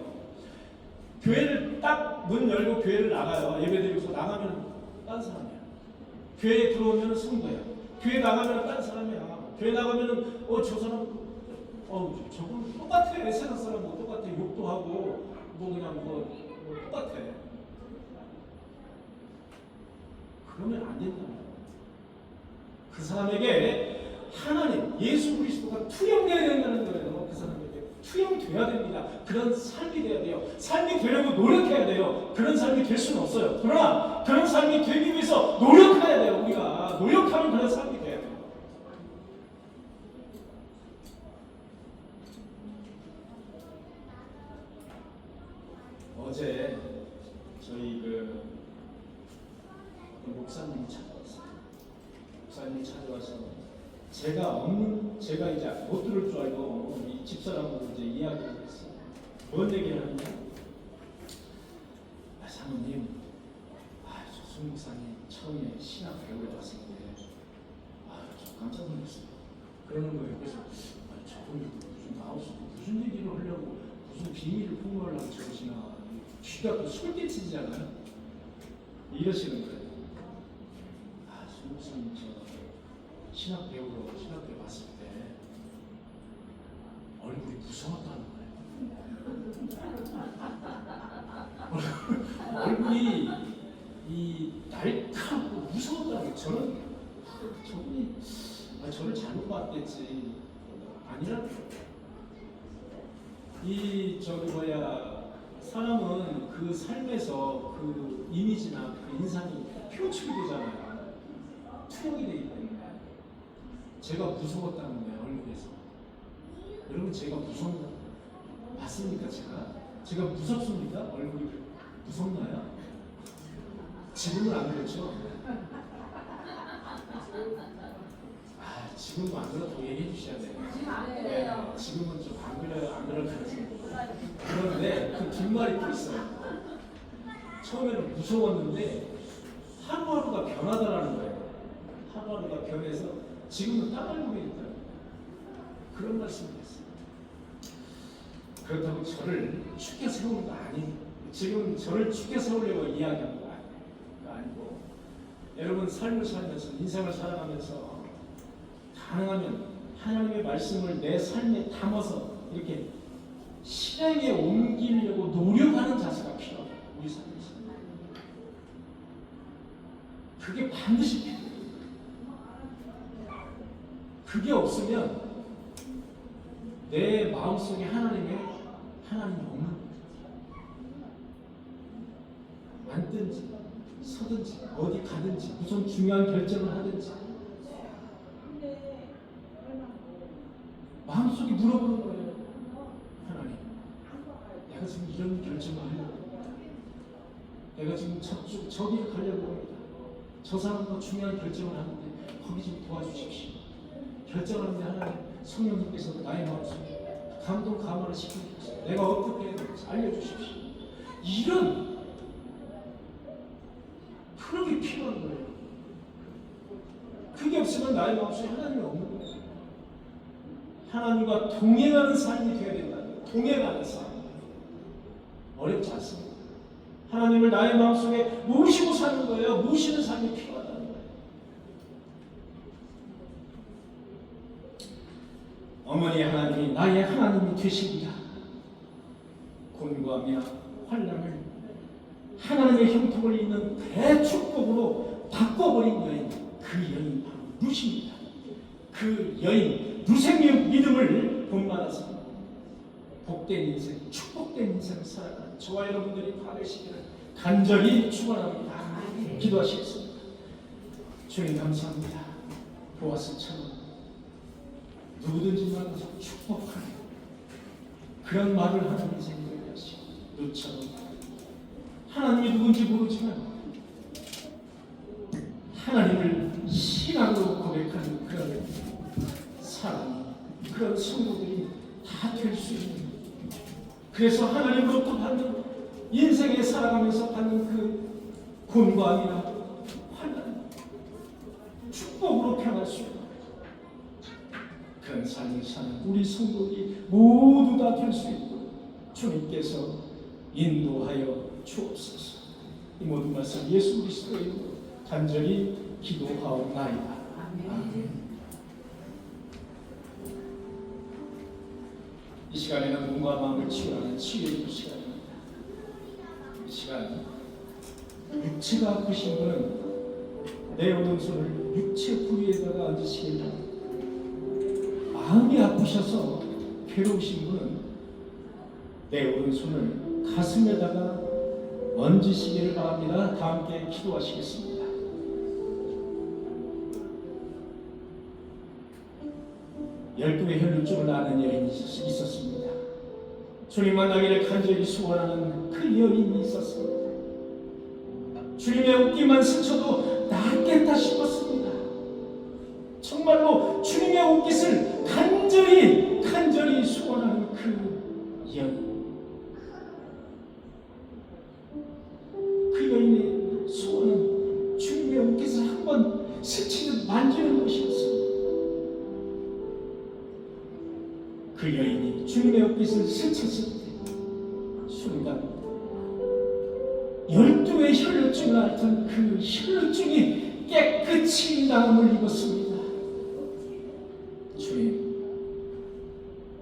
교회를 딱 문 열고 교회를 나가요. 예배드리고서 나가면 딴 사람이야. 교회에 들어오면 성도야. 교회 나가면 딴 사람이야. 교회 나가면은 저 사람 저건 똑같아. 세상 사람 뭐 똑같아. 욕도 하고 뭐 그냥 뭐 똑같아. 그러면 안 된다는 거예요. 그 사람에게 하나님, 예수 그리스도가 투영되어야 된다는 거예요. 그 사람에게 투영돼야 됩니다. 그런 삶이 돼야 돼요. 삶이 되려고 노력해야 돼요. 그런 삶이 될 수는 없어요. 그러나 그런 삶이 되기 위해서 노력해야 돼요. 우리가 노력하면 그런 삶이 돼야 돼요. 어제 저희 목사님이 찾아왔어요. 목사님이 찾아와서 제가 이제 못 들을 줄 알고 이 집사람하고 이제 이야기를 했어요. 뭔 얘기를 하느냐? 사모님, 저 수 목사님 처음에 신학 배우러 왔을 때, 저 깜짝 놀랐어요. 그러는 거예요. 그래서 저분이 무슨 나와서 무슨 얘기를 하려고 무슨 비밀을 폭로하려고 저러시나? 귀가 또 솔깃해지잖아요. 이러시는 거예요. 수 목사님 신학 배우러 왔을 때 얼굴이 무서웠다는 거예요. 얼굴이 날카롭고 무서웠다는 거예요. 저분이 저를 잘못 봤겠지. 아니라는 거예요. 사람은 그 삶에서 그 이미지나 그 인상이 표출이 되잖아요. 투영이 되기 때문에. 제가 무서웠다는 거예요. 얼굴에서. 여러분, 제가 무서운 거 맞습니까? 제가 무섭습니까? 얼굴이 무섭나요? 지금은 안 그렇죠? 지금도 안 그렇다고 얘기해 주셔야 돼요. 지금 안 그래요. 지금은 좀 안 그래요. 안 그럴 가능성이. 그런데 그 뒷말이 또 있어요. 처음에는 무서웠는데 하루하루가 변하더라는 거예요. 하루하루가 변해서 지금은 따라하고 있다. 그런 말씀을 했어요. 그렇다고 저를 축켜 세우는 거 아니에요. 지금 저를 축켜 세우려고 이야기한 거 아니고 여러분 삶을 살면서 인생을 살아가면서 가능하면 하나님의 말씀을 내 삶에 담아서 이렇게 실행에 옮기려고 노력하는 자세가 필요해요. 우리 삶에서. 그게 반드시 필요해요. 그게 없으면 내 마음속에 하나님이 없는 거예요. 앉든지 서든지 어디 가든지 무슨 중요한 결정을 하든지 마음속에 물어보는 거예요. 하나님, 내가 지금 이런 결정을 하려고 합니다. 내가 지금 저기를 가려고 합니다. 저 사람과 중요한 결정을 하는데 거기 좀 도와주십시오. 결정하는데 하나님 성령님께서 나의 마음속에 감동 감화를 시켜주십시오. 내가 어떻게 해야 될지 알려주십시오. 이런 그렇게 필요한 거예요. 그게 없으면 나의 마음속에 하나님이 없는 거예요. 하나님과 동행하는 삶이 되어야 된다는 거예요. 동행하는 삶. 어렵지 않습니다. 하나님을 나의 마음속에 모시고 사는 거예요. 모시는 삶이 필요하다는 거예요. 어머니 하나님이 나의 하나님이 되십니다. 곤고하며 환난을 하나님의 형통을 잇는 대축복으로 바꿔버린 여인, 그 여인 바로 루시입니다. 그 여인 루세의 믿음을 본받아서 복된 인생, 축복된 인생을 살아가는 저와 여러분들이 받으시기를 간절히 축원합니다. 기도하시겠습니다. 주님 감사합니다. 보아스처럼 누구든지 만나서 축복하는 그런 말을 하는 인생이 되게 하시고 루처럼 하나님이 누군지 모르지만 하나님을 신앙으로 고백하는 그런 사람, 그런 성도들이 다 될 수 있는, 그래서 하나님으로부터 받는 인생에 살아가면서 받는 그 곤고함이나 환난, 축복으로 변할 수 있는 그런 삶을 사는 우리 성도들이 모두 다 될 수 있도록 주님께서 인도하여 주옵소서. 이 모든 말씀 예수 그리스도의 이름으로 간절히 기도하옵나이다. 아멘. 이 시간에는 몸과 마음을 치유하는 치유의 시간입니다. 이 시간 육체가 아프신 분은 내 오른손을 육체 부위에다가 얹으시기 바랍니다. 마음이 아프셔서 괴로우신 분은 내 오른손을 가슴에다가 얹으시기를 바랍니다. 다 함께 기도하시겠습니다. 열두의 혈루증을 앓는 여인이 있었습니다. 주님 만나기를 간절히 소원하는 그 여인이 있었습니다. 주님의 옷깃만 스쳐도 낫겠다 싶었습니다. 정말로 주님의 옷깃을 간절히 소원하는 그 여인. 그 여인의 소원은 주님의 옷깃을 한번 스치듯 만지는 것이었습니다. 그 여인이 주님의 옷깃을 스쳤을 때 순간 12의 혈루증을 앓던 그 혈루증이 깨끗이 나음을 입었습니다. 주님,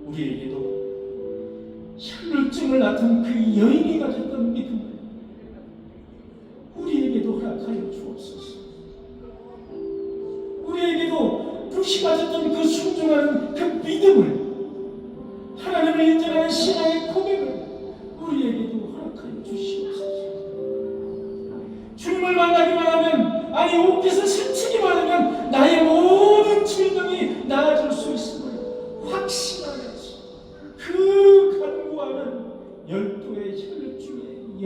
우리에게도 혈루증을 앓던 그 여인이 가졌던 믿음을 우리에게도 허락하여 주옵소서. 우리에게도 루시 가졌던 그 순종하는 그 믿음을, 하나님을 인정하는 신앙의 고백을 우리에게도 허락하여 주시옵소서. 주님을 만나기만 하면, 아니 옷깃을 스치기만 하면 나의 모든 질병이 나아질 수 있음을 확신하면서 그 간구하는 12의 혈루증의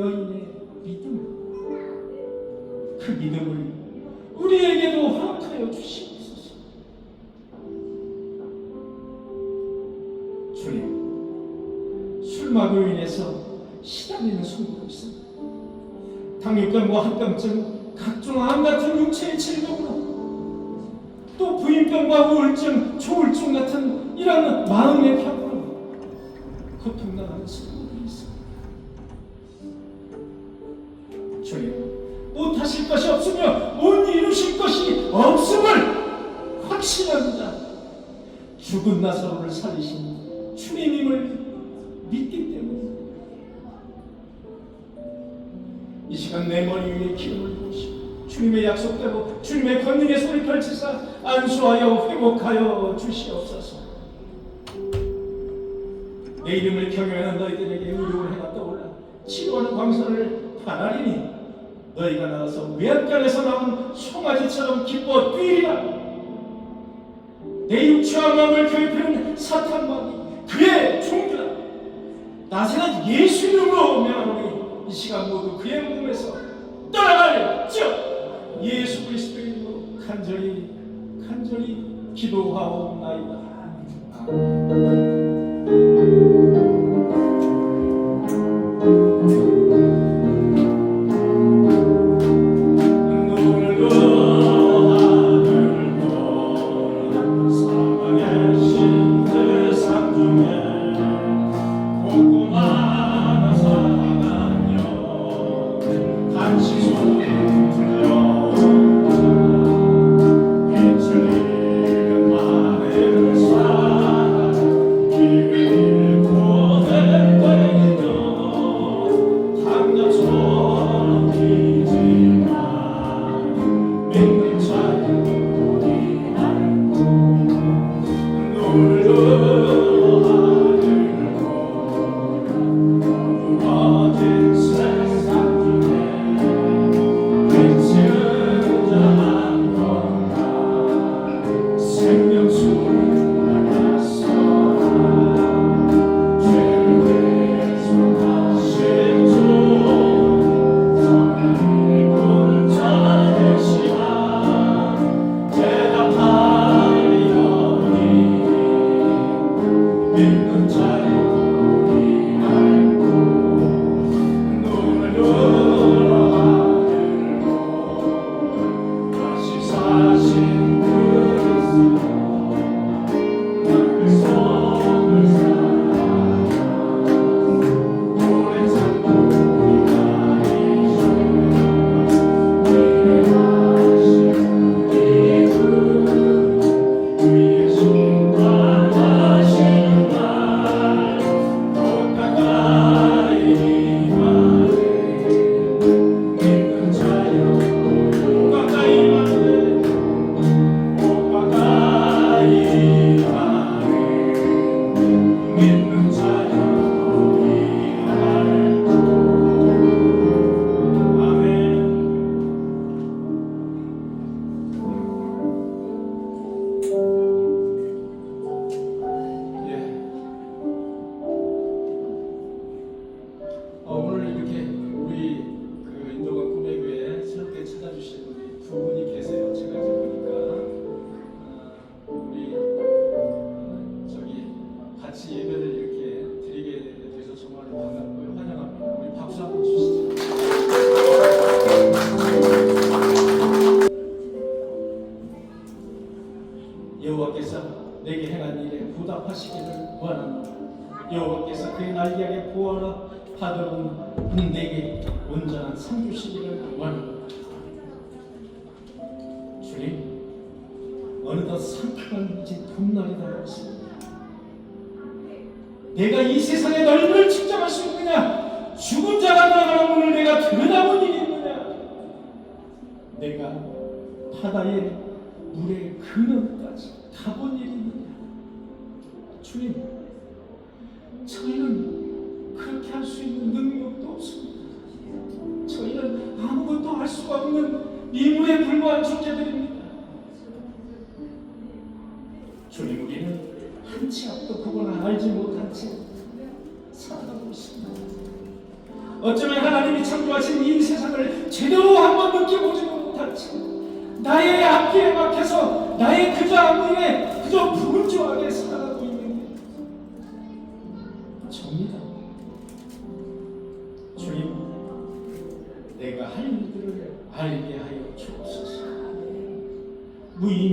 혈막으로 인해서 시달리는 손으로 있습니다. 당뇨병과 합병증, 각종 암 같은 육체의 질병으로, 또 부인병과 우울증, 조울증 같은 이런 마음의 병으로 고통당하는 성도들이 있습니다. 주님, 못하실 것이 없으며 못 이루실 것이 없음을 확신합니다. 죽은 나사로를 살리신 주님임을 믿기 때문입니다. 이 시간 내 머리 위에 기름을 부으시고 주님의 약속대로 주님의 권능의 손을 펼치사 안수하여 회복하여 주시옵소서. 내 이름을 경외하는 너희들에게 의료를 해가 떠올라 치료하는 광선을 바라리니 너희가 나가서 외양간에서 나온 송아지처럼 기뻐 뛰리라. 내 육체와 마음을 괴롭히는 사탄마귀 그의 종들아, 나세는 예수 이름으로 명하노니 이 시간 모두 그의 몸에서 떠나갈지어. 예수 그리스도의 이름으로 간절히 기도하옵나이다. 여호와께서 내게 행한 일에 보답하시기를 원합니다. 여호와께서 그의 날개에 보호하러 받아온 내게 온전한 상 주시기를 원합니다. 주님, 어느덧 상큼한 이제 봄날이 다가왔습니다. 내가 이 세상의 넓이를 측정할 수 있느냐? 죽은 자가 들어가는 문을 내가 들여다본 일이 있느냐? 내가 바다의 물의 근원까지 가본 일이 있느냐? 주님, 저희는 그렇게 할 수 있는 능력도 없습니다. 저희는 아무것도 할 수가 없는 미물에 불과한 존재들입니다. 주님, 우리는 한치 앞도 그거나 알지 못한 채 살아가고 있습니다. 어쩌면 하나님이 창조하신 이 세상을 제대로 한번 느껴보지도 못한 채 나의 앞길에 막혀서 나의 그저 앞길에 그저 분주하게 살아가고 있는 게 접니다.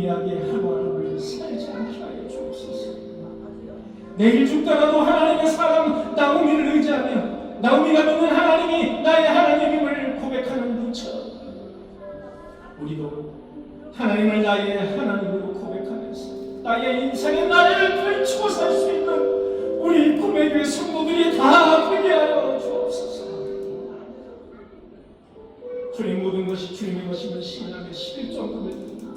무의미하게 하루하루를 살지 않게 하여 주옵소서. 내일 죽더라도 하나님의 사람 나오미를 의지하며 나오미가 믿는 하나님이 나의 하나님임을 고백하는 분처럼 우리도 하나님을 나의 하나님으로 고백하면서 나의 인생의 나를 펼치고 살 수 있는 우리 꿈의 교회 성도들이 다 되게 하여 주옵소서. 주님, 모든 것이 주님의 것임을 신앙의 11조금을 드립니다.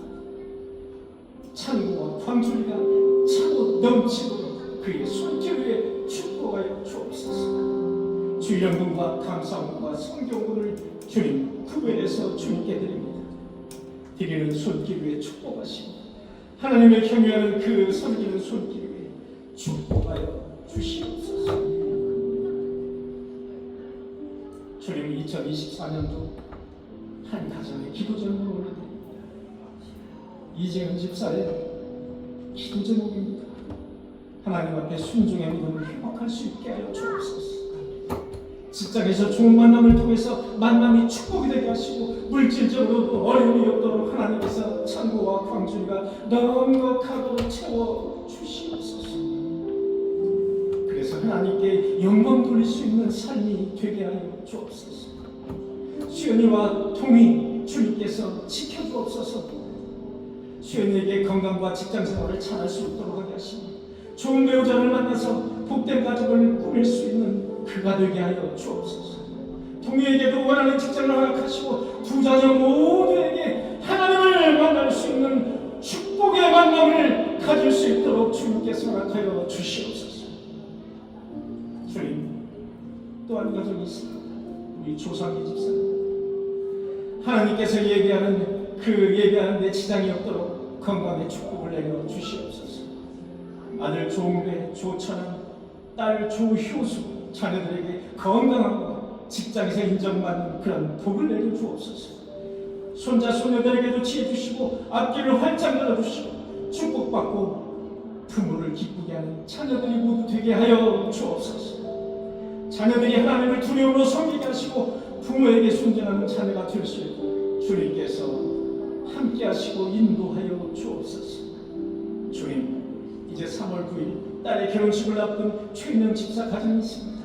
찬구와 광주리가 차고 넘치도록 그의 손길 위에 축복하여 주옵소서. 주일영분과 감사원과 성경분을 주님 구별해서 주님께 드립니다. 드리는 손길 위에 축복하시고 하나님의 경외하는 그 섬기는 손길 위에 축복하여 주시옵소서. 주님, 2024년도 한 가정의 기도 제목을 올려드립니다. 이재은 집사의 기도 제목입니다. 하나님 앞에 순종의 믿음을 회복할 수 있게 하여 주옵소서. 직장에서 좋은 만남을 통해서 만남이 축복이 되게 하시고 물질적으로도 어려움이 없도록 하나님께서 창고와 광주가 넉넉하도록 채워 주시옵소서. 그래서 하나님께 영광 돌릴 수 있는 삶이 되게 하여 주옵소서. 수연이와 통이 주님께서 지켜주옵소서. 수연이에게 건강과 직장생활을 잘할 수 있도록 하게 하시고 좋은 배우자를 만나서 복된 가족을 꾸밀 수 있는 그가 되게 하여 주옵소서. 통이에게도 원하는 직장을 허락하시고 두 자녀 모두에게 하나님을 만날 수 있는 축복의 만남을 가질 수 있도록 주님께서 허락하여 주시옵소서. 주님, 또 한 가정이 있습니다. 우리 조상기 집사님, 하나님께서 예배하는 데 지장이 없도록 건강의 축복을 내려 주시옵소서. 아들 조은배, 조천한, 딸 조효수 자녀들에게 건강하고 직장에서 인정받는 그런 복을 내려 주옵소서. 손자 손녀들에게도 지혜 주시고 앞길을 활짝 열어주시고 축복받고 부모를 기쁘게 하는 자녀들이 모두 되게 하여 주옵소서. 자녀들이 하나님을 두려움으로 섬기게 하시고 부모에게 순종하는 자녀가 될 수 있고 주님께서 함께 하시고 인도하여 주옵소서. 주님, 이제 3월 9일 딸의 결혼식을 앞둔 최인영 집사 가정이 있습니다.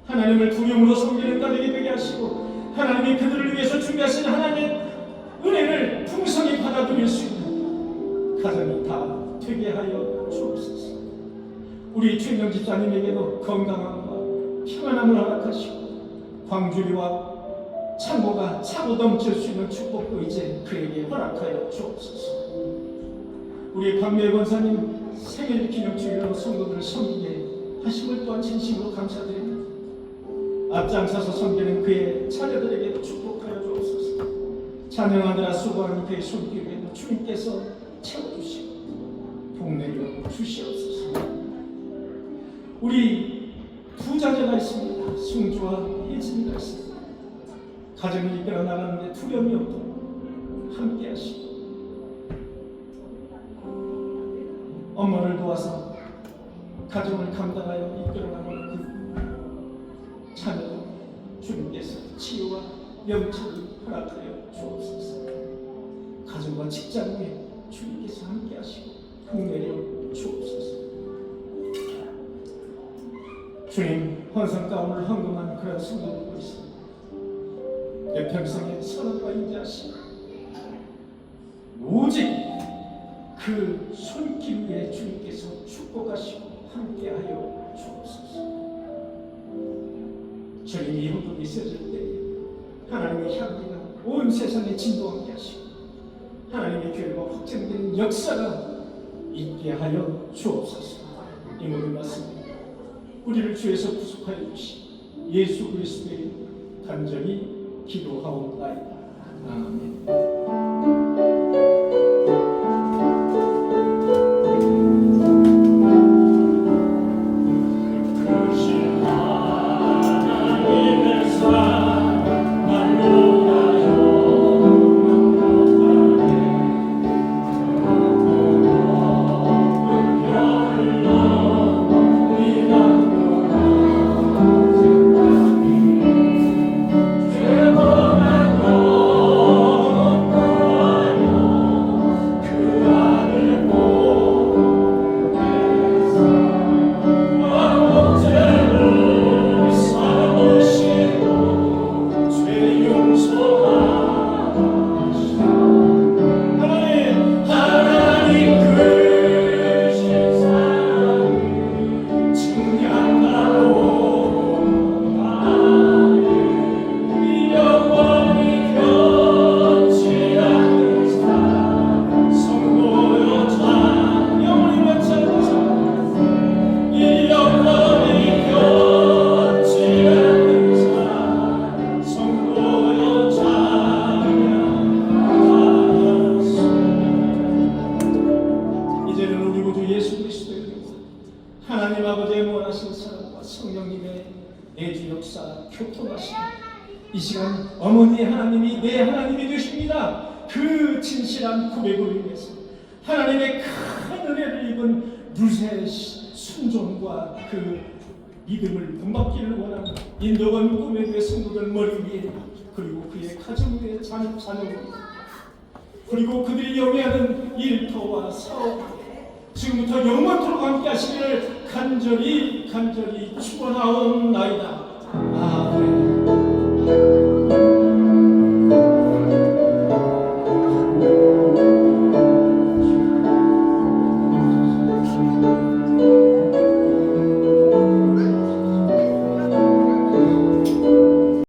하나님을 두려움으로 섬기는 가정이 되게 하시고 하나님이 그들을 위해서 준비하신 하나님의 은혜를 풍성히 받아들일 수 있는 가정이 다 되게 하여 주옵소서. 우리 최인영 집사님에게도 건강함과 평안함을 허락하시고 광주리와 창고가 차고 넘칠 수 있는 축복도 이제 그에게 허락하여 주옵소서. 우리 박미애 권사님 생일 기념주일로 성도들을 섬기게 하심을 또한 진심으로 감사드립니다. 앞장서서 섬기는 그의 자녀들에게도 축복하여 주옵소서. 찬양하느라 수고하는 그의 손길에도 주님께서 채워주시고 복내려 주시옵소서. 우리 두 자녀가 있습니다. 승주와 혜진이가 있습니다. 가정을 이끌어 나가는데 두려움이 없도록 함께 하시고 엄마를 도와서 가정을 감당하여 이끌어 나가는 그 자녀들 주님께서 치유와 명철을 허락하여 주옵소서. 가정과 직장 위에 주님께서 함께 하시고 복내려 주옵소서. 주님, 헌성 가운을 헌금한 그런 성도들도 있습니다. 내 평생에 선언과 인자하시고 오직 그 손길 위에 주님께서 축복하시고 함께하여 주옵소서. 주님, 이 헌금이 있어질 때 하나님의 향기가 온 세상에 진동하게 하시고 하나님의 교회가 확장되는 역사가 있게 하여 주옵소서. 이 모든 말씀 우리를 주에서 구속하여 주시 예수 그리스도의 간절히 기도하옵나이다. 아멘. 예수 그리스도의 이름으로 하나님 아버지의 원하신 사랑과 성령님의 내주 역사 교통하시고 이 시간 어머니 하나님이 내 하나님이 되십니다. 그 진실한 고백을 위해서 하나님의 큰 은혜를 입은 루세 순종과 그 믿음을 본받기를 원하는 인도건 꿈의 교회 성도들 머리 위에 그리고 그의 가정 위에 자녀들 그리고 그들이 영위하는 일터와 사업 지금부터 영원토록 함께 하시기를 간절히 축원하옵나이다.